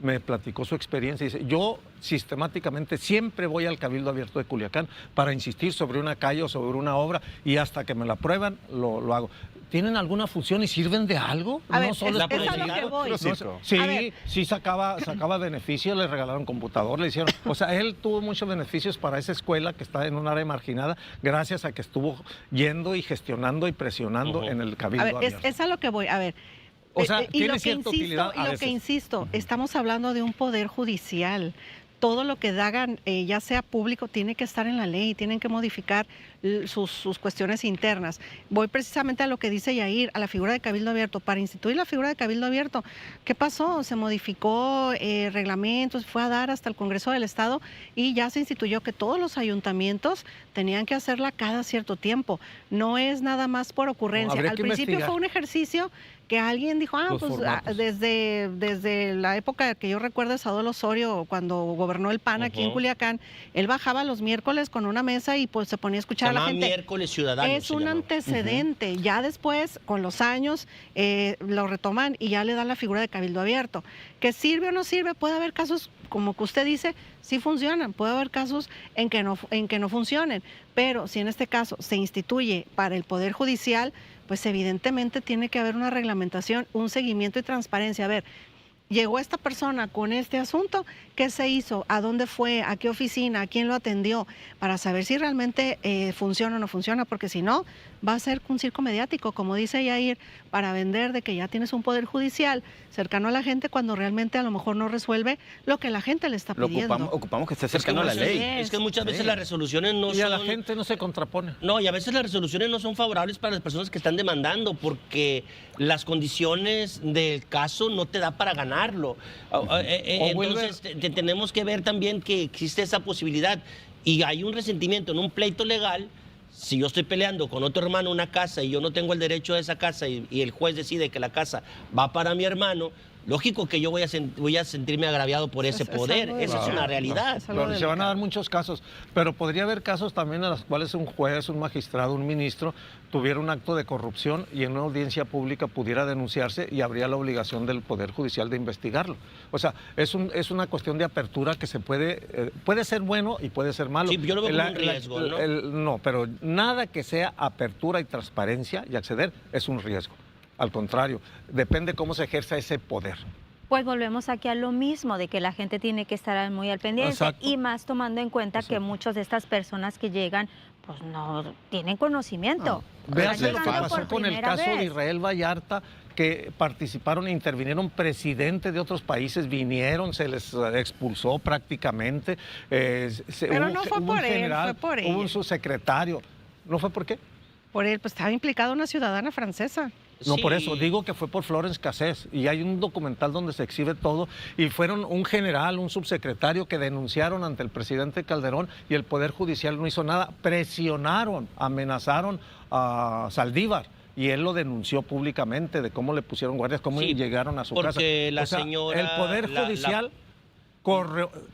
me platicó su experiencia y dice, yo sistemáticamente siempre voy al Cabildo Abierto de Culiacán para insistir sobre una calle o sobre una obra y hasta que me la aprueban lo hago. ¿Tienen alguna función y sirven de algo? A ver, es a lo que voy. Sí, sacaba beneficios, le regalaron computador, le hicieron... O sea, él tuvo muchos beneficios para esa escuela que está en un área marginada gracias a que estuvo yendo y gestionando y presionando en el Cabildo Abierto. Es a lo que voy. A ver, o sea, tiene cierta utilidad a veces. Lo que insisto, estamos hablando de un poder judicial. Todo lo que hagan, ya sea público, tiene que estar en la ley, tienen que modificar sus cuestiones internas. Voy precisamente a lo que dice Yair, a la figura de Cabildo Abierto. Para instituir la figura de Cabildo Abierto, ¿qué pasó? Se modificó reglamentos, fue a dar hasta el Congreso del Estado y ya se instituyó que todos los ayuntamientos tenían que hacerla cada cierto tiempo. No es nada más por ocurrencia. Al principio fue un ejercicio que alguien dijo, desde la época que yo recuerdo de Adolfo Osorio, cuando gobernó el PAN aquí en Culiacán, él bajaba los miércoles con una mesa y pues se ponía a escuchar a la gente. Miércoles Ciudadanos. Es un antecedente. Ya después, con los años, lo retoman y ya le dan la figura de Cabildo Abierto. ¿Que sirve o no sirve? Puede haber casos, como que usted dice, sí funcionan. Puede haber casos en que no funcionen. Pero si en este caso se instituye para el Poder Judicial, pues evidentemente tiene que haber una reglamentación, un seguimiento y transparencia. A ver, llegó esta persona con este asunto, ¿qué se hizo? ¿A dónde fue? ¿A qué oficina? ¿A quién lo atendió? Para saber si realmente funciona o no funciona, porque si no, va a ser un circo mediático, como dice Yair, para vender de que ya tienes un poder judicial cercano a la gente cuando realmente a lo mejor no resuelve lo que la gente le está pidiendo. Ocupamos que esté cercano a la ley. Es que muchas veces las resoluciones no son... Y a la gente no se contrapone. No, y a veces las resoluciones no son favorables para las personas que están demandando porque las condiciones del caso no te da para ganarlo. Entonces tenemos que ver también que existe esa posibilidad y hay un resentimiento en un pleito legal. Si yo estoy peleando con otro hermano una casa y yo no tengo el derecho a esa casa y el juez decide que la casa va para mi hermano, lógico que yo voy a sentirme agraviado por ese poder. Esa es una realidad. Se van a dar muchos casos, pero podría haber casos también en los cuales un juez, un magistrado, un ministro tuviera un acto de corrupción y en una audiencia pública pudiera denunciarse y habría la obligación del Poder Judicial de investigarlo. O sea, es una cuestión de apertura que se puede ser bueno y puede ser malo. Sí, yo lo veo como un riesgo, ¿no? No, pero nada que sea apertura y transparencia y acceder es un riesgo. Al contrario, depende cómo se ejerza ese poder. Pues volvemos aquí a lo mismo, de que la gente tiene que estar muy al pendiente. Exacto. Y más tomando en cuenta que muchas de estas personas que llegan pues no tienen conocimiento. Vean lo que pasó con el caso de Israel Vallarta, que participaron e intervinieron presidentes de otros países, vinieron, se les expulsó prácticamente. Pero no fue por él, fue por ella. Hubo un subsecretario. ¿No fue por qué? Por él, pues estaba implicada una ciudadana francesa. No, Sí. por eso, digo que fue por Florence Cassés y hay un documental donde se exhibe todo y fueron un general, un subsecretario que denunciaron ante el presidente Calderón y el Poder Judicial no hizo nada, presionaron, amenazaron a Saldívar y él lo denunció públicamente de cómo le pusieron guardias, cómo llegaron a su casa. Porque la señora... El Poder Judicial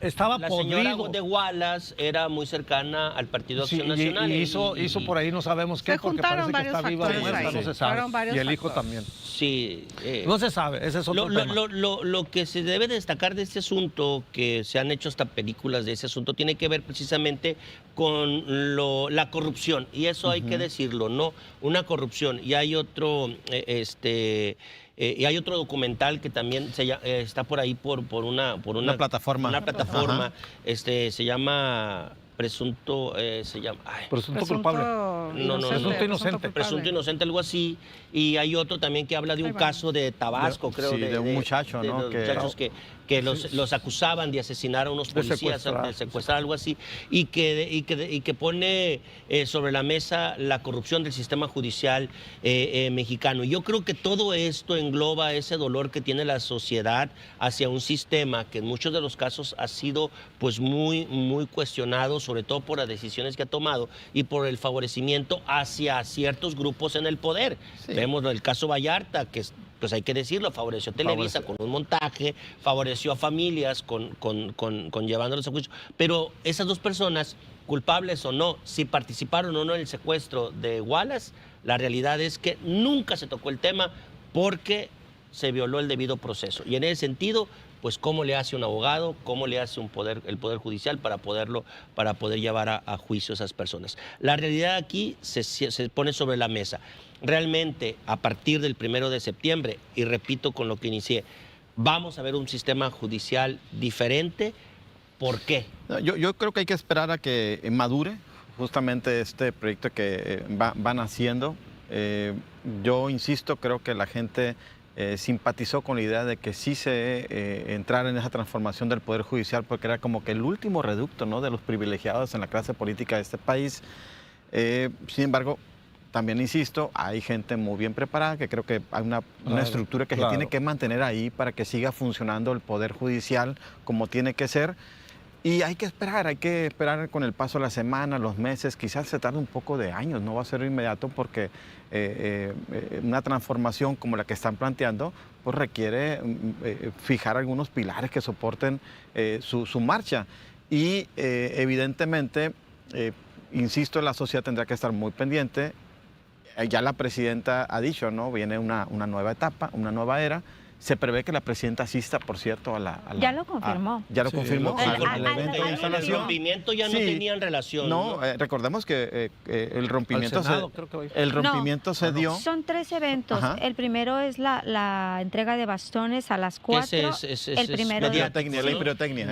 estaba La señora podrido. de Wallace era muy cercana al Partido Sí, Acción Nacional. hizo por ahí, no sabemos qué, Se porque juntaron parece que está varios viva o factores muerta, ahí. no se sabe. Fueron varios Y el hijo factores. también. Sí. No se sabe, ese es otro tema. Lo que se debe destacar de este asunto, que se han hecho hasta películas de ese asunto, tiene que ver precisamente con la corrupción. Y eso hay que decirlo, ¿no? Una corrupción. Y hay otro, y hay otro documental que también está por ahí por una plataforma. Una plataforma. Ajá. Se llama Presunto Presunto culpable. Presunto inocente. Presunto inocente, algo así. Y hay otro también que habla de un caso de Tabasco, creo. Sí, de un muchacho, ¿no? De muchachos que los acusaban de asesinar a unos policías, de secuestrar, algo así. Y que pone sobre la mesa la corrupción del sistema judicial mexicano. Y yo creo que todo esto engloba ese dolor que tiene la sociedad hacia un sistema que en muchos de los casos ha sido pues muy, muy cuestionado, sobre todo por las decisiones que ha tomado y por el favorecimiento hacia ciertos grupos en el poder. Sí. Vemos el caso Vallarta, que pues hay que decirlo, favoreció a Televisa con un montaje, favoreció a familias con llevándolos a juicio. Pero esas dos personas, culpables o no, si participaron o no en el secuestro de Wallace, la realidad es que nunca se tocó el tema porque se violó el debido proceso. Y en ese sentido, pues cómo le hace un abogado, cómo le hace el Poder Judicial para poder llevar a juicio a esas personas. La realidad aquí se pone sobre la mesa. Realmente, a partir del 1 de septiembre, y repito con lo que inicié, vamos a ver un sistema judicial diferente. ¿Por qué? Yo creo que hay que esperar a que madure justamente este proyecto que van haciendo. Yo insisto, creo que la gente simpatizó con la idea de que sí se entrara en esa transformación del Poder Judicial, porque era como que el último reducto, ¿no?, de los privilegiados en la clase política de este país. Sin embargo, también insisto, hay gente muy bien preparada, que creo que hay una estructura que se tiene que mantener ahí para que siga funcionando el Poder Judicial como tiene que ser. Y hay que esperar con el paso de la semana, los meses, quizás se tarde un poco de años, no va a ser inmediato porque una transformación como la que están planteando pues requiere fijar algunos pilares que soporten su marcha. Y evidentemente, insisto, la sociedad tendrá que estar muy pendiente. Ya la presidenta ha dicho, ¿no? Viene una nueva etapa, una nueva era. Se prevé que la presidenta asista, por cierto, a la... Ya lo confirmó. Ya lo confirmó. Al evento de El instalación. rompimiento ya no tenían relación. No, recordemos que el rompimiento, Senado, creo que va a ir. el rompimiento se dio... Son 3 eventos. Ajá. El primero es la entrega de bastones a las 4. El primero La de pirotecnia, la pirotecnia.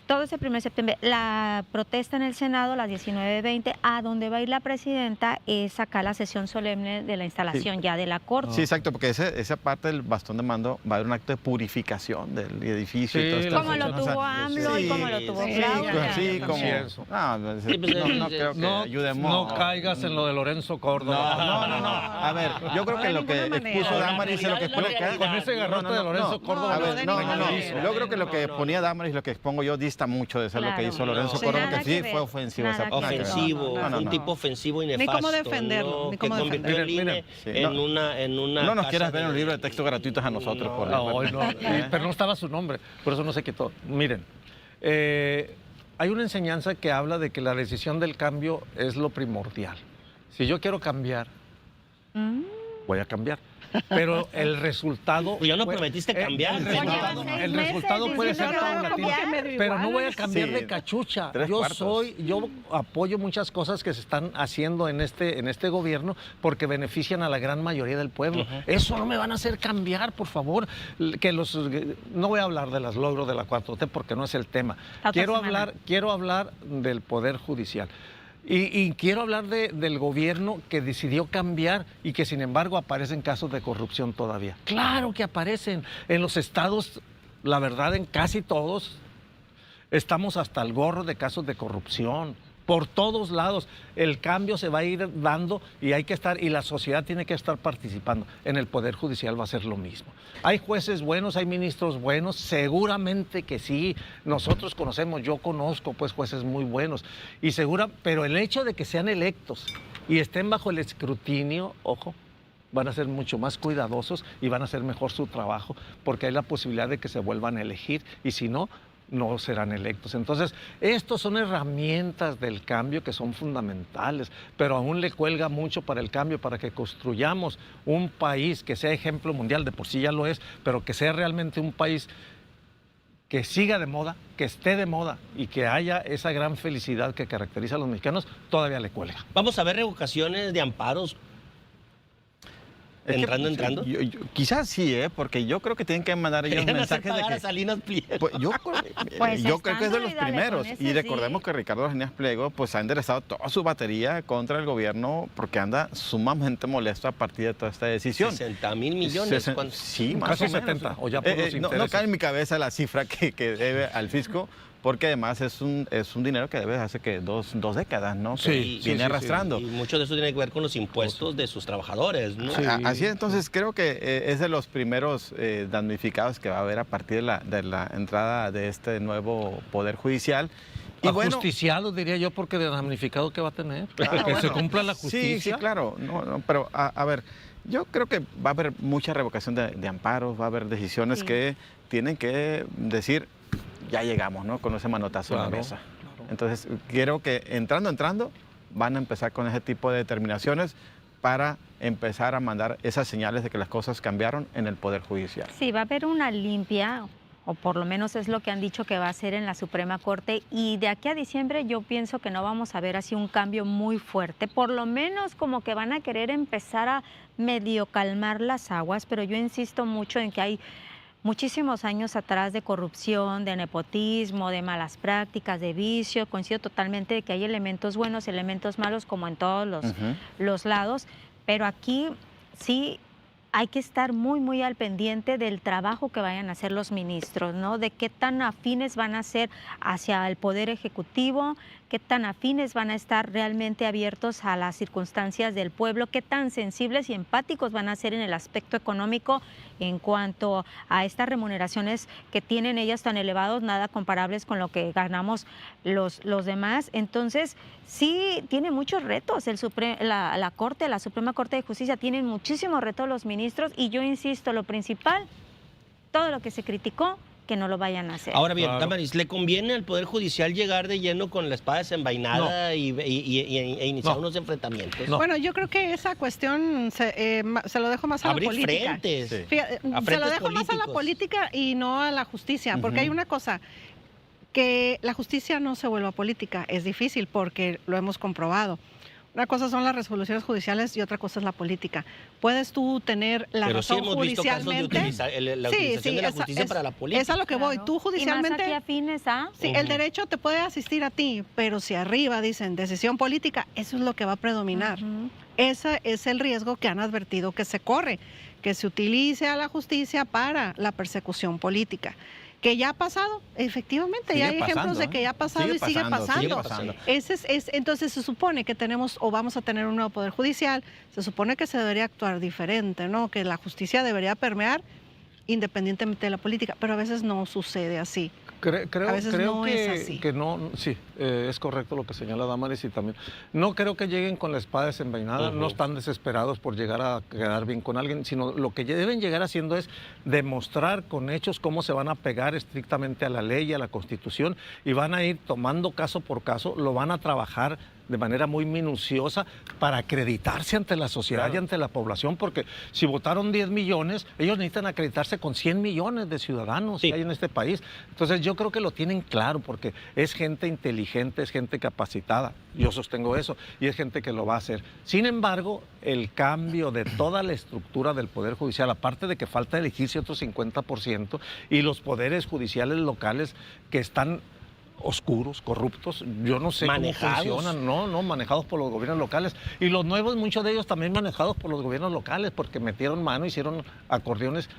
todo ese 1 de septiembre. La protesta en el Senado, las 19:20, a donde va a ir la presidenta es acá la sesión solemne de la instalación ya de la Corte. Sí, exacto, porque esa parte del bastón de mando va a haber un acto de purificación del edificio. Sí, y todo esto. Como lo tuvo AMLO y como lo tuvo Claudia. Sí, como... Incienso. No creo que ayudemos. No caigas en lo de Lorenzo Córdoba. No. A ver, yo creo que lo que expuso Damaris y lo que expone... Con ese garrote de Lorenzo Córdoba. No. Yo creo que lo que ponía Damaris y lo que expongo yo dista mucho de ser lo que hizo Lorenzo Córdoba, que sí fue ofensivo esa parte. Ofensivo, un tipo ofensivo y nefasto. Ni cómo defenderlo, ni que cómo convirtió el INE en una No nos casa quieras ver en un libro de texto gratuitos a nosotros. por Hoy no, pero no estaba su nombre, por eso no se quitó. Miren, hay una enseñanza que habla de que la decisión del cambio es lo primordial. Si yo quiero cambiar, voy a cambiar. Pero el resultado... Pues ya no prometiste cambiar. El resultado puede ser paulatino, pero no voy a cambiar de cachucha. Yo apoyo muchas cosas que se están haciendo en este gobierno porque benefician a la gran mayoría del pueblo. Eso no me van a hacer cambiar, por favor. No voy a hablar de los logros de la 4T porque no es el tema. Quiero hablar del Poder Judicial. Y quiero hablar del gobierno que decidió cambiar y que sin embargo aparecen casos de corrupción todavía. Claro que aparecen. En los estados, la verdad, en casi todos, estamos hasta el gorro de casos de corrupción. Por todos lados. El cambio se va a ir dando y hay que estar, y la sociedad tiene que estar participando. En el Poder Judicial va a ser lo mismo. Hay jueces buenos, hay ministros buenos, seguramente que sí. Nosotros yo conozco pues jueces muy buenos. Pero el hecho de que sean electos y estén bajo el escrutinio, ojo, van a ser mucho más cuidadosos y van a hacer mejor su trabajo, porque hay la posibilidad de que se vuelvan a elegir, y si no, no serán electos. Entonces, estos son herramientas del cambio que son fundamentales, pero aún le cuelga mucho para el cambio, para que construyamos un país que sea ejemplo mundial, de por sí ya lo es, pero que sea realmente un país que siga de moda, que esté de moda y que haya esa gran felicidad que caracteriza a los mexicanos, todavía le cuelga. Vamos a ver revocaciones de amparos. Entrando. Quizás sí, porque yo creo que tienen que mandar ellos Querían hacer mensajes de pagar a que... Salinas Pliego. Pues yo creo que es de los estando y dale primeros. con ese, Y recordemos sí. que Ricardo Salinas Pliego pues, ha enderezado toda su batería contra el gobierno porque anda sumamente molesto a partir de toda esta decisión. 60,000 millones. ¿Cuánto? Sí, más Casi o menos. 70, o ya por los no intereses. cae en mi cabeza la cifra que debe al fisco, porque además es un dinero que debe hace que dos décadas, ¿no? Que Sí, viene sí, arrastrando. Y mucho de eso tiene que ver con los impuestos de sus trabajadores, ¿no? Sí. Así es, entonces creo que es de los primeros damnificados que va a haber a partir de la entrada de este nuevo Poder Judicial. Y Ajusticiado, diría yo, porque de damnificado que va a tener. que bueno, se cumpla la justicia. Sí, claro. No, pero a ver, yo creo que va a haber mucha revocación de amparos, va a haber decisiones Sí. que tienen que decir, ya llegamos, ¿no? Con ese manotazo en la Claro, mesa. claro. Entonces, quiero que entrando, van a empezar con ese tipo de determinaciones para empezar a mandar esas señales de que las cosas cambiaron en el Poder Judicial. Sí, va a haber una limpia, o por lo menos es lo que han dicho que va a ser en la Suprema Corte, y de aquí a diciembre yo pienso que no vamos a ver así un cambio muy fuerte, por lo menos como que van a querer empezar a medio calmar las aguas, pero yo insisto mucho en que hay muchísimos años atrás de corrupción, de nepotismo, de malas prácticas, de vicio. Coincido totalmente de que hay elementos buenos, elementos malos, como en todos los lados, pero aquí sí hay que estar muy, muy al pendiente del trabajo que vayan a hacer los ministros, ¿no? De qué tan afines van a ser hacia el Poder Ejecutivo, qué tan afines van a estar realmente abiertos a las circunstancias del pueblo, qué tan sensibles y empáticos van a ser en el aspecto económico en cuanto a estas remuneraciones que tienen ellas tan elevados, nada comparables con lo que ganamos los demás. Entonces, sí tiene muchos retos la Corte, la Suprema Corte de Justicia, tienen muchísimos retos los ministros, y yo insisto, lo principal, todo lo que se criticó, que no lo vayan a hacer. Ahora bien, Claro. Damaris, ¿le conviene al Poder Judicial llegar de lleno con la espada desenvainada e iniciar No. unos enfrentamientos? No. Bueno, yo creo que esa cuestión se lo dejo más a Abrir la política. frentes. Sí. Fíjate, se lo frentes dejo más a la políticos. política y no a la justicia, porque Ujú. hay una cosa, que la justicia no se vuelva política. Es difícil porque lo hemos comprobado. Una cosa son las resoluciones judiciales y otra cosa es la política. Puedes tú tener la Pero sí razón hemos visto casos de judicialmente. utilizar la Sí, utilización sí, de la esa- justicia para la política. Es a lo que voy. Claro. Tú Y más aquí judicialmente... afines a... Sí, el derecho te puede asistir a ti, pero si arriba dicen decisión política, eso es lo que va a predominar. Ujú. Ese es el riesgo que han advertido que se corre, que se utilice a la justicia para la persecución política. Que ya ha pasado, efectivamente, Sigue ya hay ejemplos pasando, de que ya ha pasado y sigue pasando. sigue pasando. Entonces se supone que tenemos o vamos a tener un nuevo Poder Judicial, se supone que se debería actuar diferente, ¿no? Que la justicia debería permear independientemente de la política, pero a veces no sucede así. Creo A veces creo no que, es así. que no, sí, es correcto lo que señala Damaris, y también no creo que lleguen con la espada desenvainada, Ujú. no están desesperados por llegar a quedar bien con alguien, sino lo que deben llegar haciendo es demostrar con hechos cómo se van a pegar estrictamente a la ley y a la Constitución, y van a ir tomando caso por caso, lo van a trabajar de manera muy minuciosa para acreditarse ante la sociedad Claro. y ante la población, porque si votaron 10 millones, ellos necesitan acreditarse con 100 millones de ciudadanos Sí. que hay en este país. Entonces yo creo que lo tienen claro, porque es gente inteligente, es gente capacitada, yo sostengo eso, y es gente que lo va a hacer. Sin embargo, el cambio de toda la estructura del Poder Judicial, aparte de que falta elegirse otro 50%, y los poderes judiciales locales que están oscuros, corruptos, yo no sé Manejados. cómo funcionan, no, manejados por los gobiernos locales, y los nuevos, muchos de ellos también manejados por los gobiernos locales, porque metieron mano, hicieron acordeones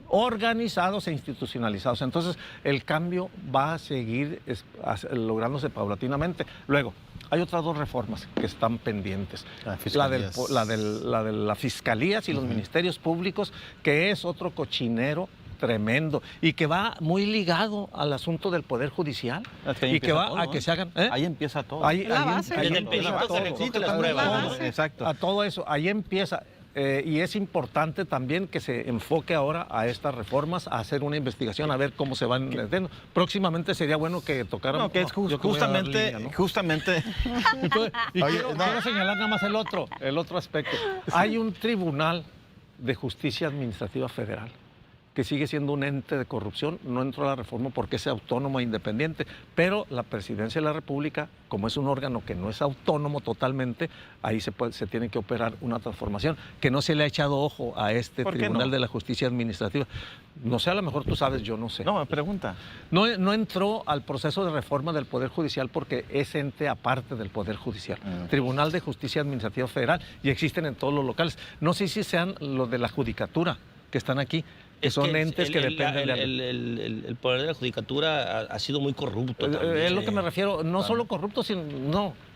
organizados e institucionalizados. Entonces, el cambio va a seguir lográndose paulatinamente. Luego, hay otras dos reformas que están pendientes. La de la fiscalías y los ministerios públicos, que es otro cochinero tremendo y que va muy ligado al asunto del Poder Judicial Es que ahí y que empieza va todo, a que se hagan... Ahí empieza todo. Ahí- La ahí- base. ahí Desde el empieza pelito se todo. recoge Sí, las totalmente. pruebas, La ¿no? base. Exacto. A todo eso, ahí empieza. y es importante también que se enfoque ahora a estas reformas, a hacer una investigación, a ver cómo se van metiendo. Próximamente sería bueno que tocaran... No, que es justamente... Entonces, quiero señalar nada más el otro aspecto. Hay un tribunal de justicia administrativa federal que sigue siendo un ente de corrupción, no entró a la reforma porque es autónomo e independiente, pero la Presidencia de la República, como es un órgano que no es autónomo totalmente, ahí se tiene que operar una transformación, que no se le ha echado ojo a este Tribunal de la Justicia Administrativa. No sé, a lo mejor tú sabes, yo no sé. No, me pregunta. No entró al proceso de reforma del Poder Judicial porque es ente aparte del Poder Judicial. Tribunal de Justicia Administrativa Federal, y existen en todos los locales. No sé si sean los de la Judicatura que están aquí, que son entes que dependen de... El poder de la judicatura ha sido muy corrupto también. Es lo que me refiero, no solo corrupto, sino... No.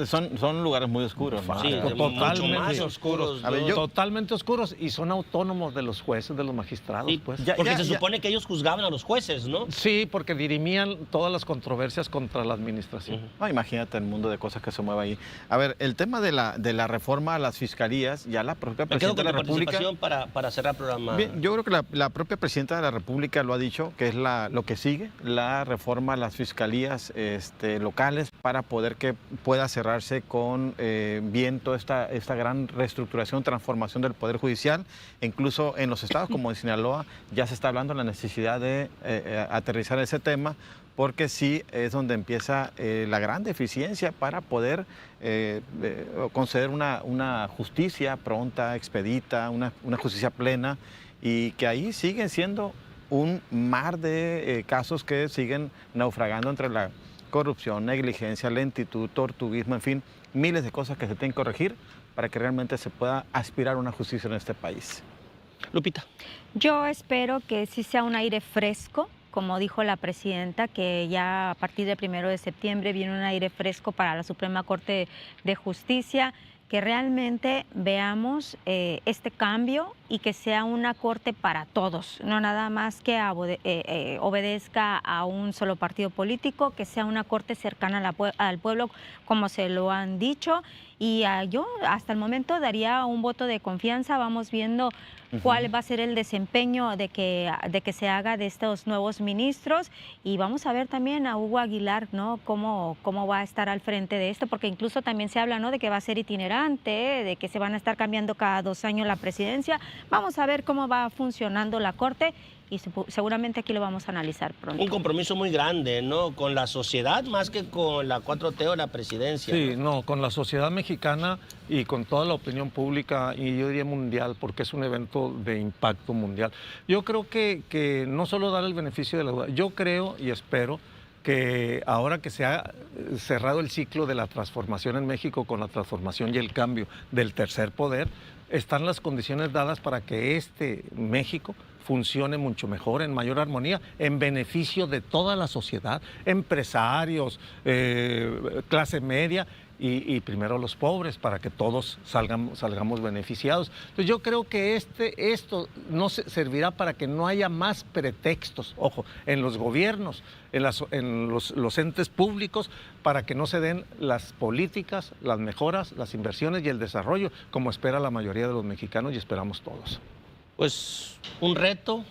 Son lugares muy oscuros, ¿no? Sí, mucho más oscuros. A ver, totalmente oscuros, y son autónomos de los jueces, de los magistrados. Sí, pues. Porque se supone que ellos juzgaban a los jueces, ¿no? Sí, porque dirimían todas las controversias contra la administración. No, imagínate el mundo de cosas que se mueve ahí. A ver, el tema de la reforma a las fiscalías, ya la propia Presidenta de la República... para cerrar el programa. Bien, yo creo que la propia Presidenta de la República lo ha dicho, que es lo que sigue, la reforma a las fiscalías locales, para poder que pueda cerrarse con bien toda esta gran reestructuración, transformación del Poder Judicial. Incluso en los estados como en Sinaloa ya se está hablando de la necesidad de aterrizar ese tema, porque sí es donde empieza la gran deficiencia para poder conceder una justicia pronta, expedita, una justicia plena, y que ahí siguen siendo un mar de casos que siguen naufragando entre la corrupción, negligencia, lentitud, tortuguismo, en fin, miles de cosas que se tienen que corregir para que realmente se pueda aspirar a una justicia en este país. Lupita. Yo espero que sí sea un aire fresco, como dijo la presidenta, que ya a partir del 1 de septiembre viene un aire fresco para la Suprema Corte de Justicia, que realmente veamos este cambio y que sea una corte para todos, no nada más que obedezca a un solo partido político, que sea una corte cercana al pueblo, como se lo han dicho. Y yo hasta el momento daría un voto de confianza. Vamos viendo cuál va a ser el desempeño de que se haga de estos nuevos ministros, y vamos a ver también a Hugo Aguilar, ¿no? Cómo va a estar al frente de esto, porque incluso también se habla, ¿no?, de que va a ser itinerante, de que se van a estar cambiando cada 2 años la presidencia. Vamos a ver cómo va funcionando la Corte, y seguramente aquí lo vamos a analizar pronto. Un compromiso muy grande, ¿no?, con la sociedad más que con la 4T o la presidencia. Sí, no, con la sociedad mexicana y con toda la opinión pública, y yo diría mundial, porque es un evento de impacto mundial. Yo creo que no solo dar el beneficio de la duda, yo creo y espero que ahora que se ha cerrado el ciclo de la transformación en México, con la transformación y el cambio del tercer poder, están las condiciones dadas para que este México funcione mucho mejor, en mayor armonía, en beneficio de toda la sociedad, empresarios, clase media y primero los pobres, para que todos salgamos beneficiados. Entonces yo creo que esto no servirá para que no haya más pretextos, ojo, en los gobiernos, en los entes públicos, para que no se den las políticas, las mejoras, las inversiones y el desarrollo, como espera la mayoría de los mexicanos y esperamos todos. Pues un reto,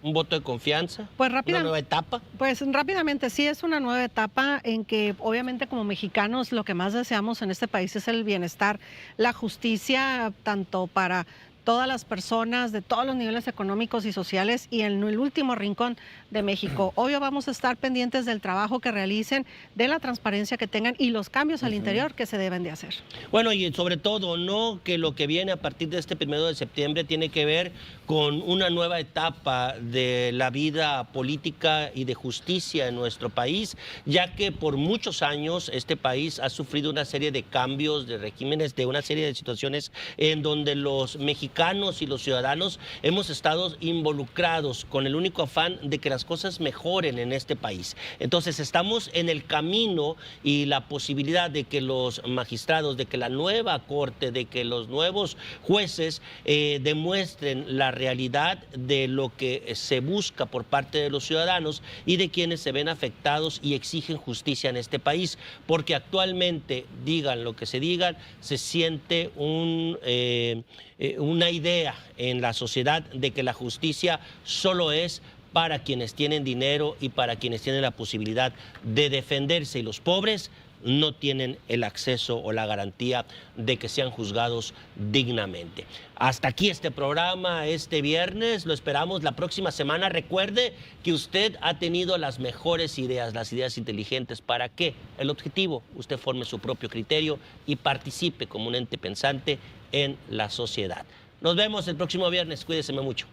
un voto de confianza, pues una nueva etapa. Pues rápidamente, sí es una nueva etapa en que obviamente como mexicanos lo que más deseamos en este país es el bienestar, la justicia, tanto para todas las personas de todos los niveles económicos y sociales y en el último rincón de México. Obvio vamos a estar pendientes del trabajo que realicen, de la transparencia que tengan y los cambios al interior que se deben de hacer. Bueno, y sobre todo, ¿no?, que lo que viene a partir de este 1 de septiembre tiene que ver con una nueva etapa de la vida política y de justicia en nuestro país, ya que por muchos años este país ha sufrido una serie de cambios, de regímenes, de una serie de situaciones en donde los mexicanos y los ciudadanos hemos estado involucrados con el único afán de que las cosas mejoren en este país. Entonces estamos en el camino, y la posibilidad de que los magistrados, de que la nueva corte, de que los nuevos jueces demuestren la realidad de lo que se busca por parte de los ciudadanos y de quienes se ven afectados y exigen justicia en este país, porque actualmente, digan lo que se digan, se siente una idea en la sociedad de que la justicia solo es para quienes tienen dinero y para quienes tienen la posibilidad de defenderse, y los pobres no tienen el acceso o la garantía de que sean juzgados dignamente. Hasta aquí este programa este viernes, lo esperamos la próxima semana. Recuerde que usted ha tenido las mejores ideas, las ideas inteligentes. ¿Para qué? El objetivo, usted forme su propio criterio y participe como un ente pensante en la sociedad. Nos vemos el próximo viernes, cuídese mucho.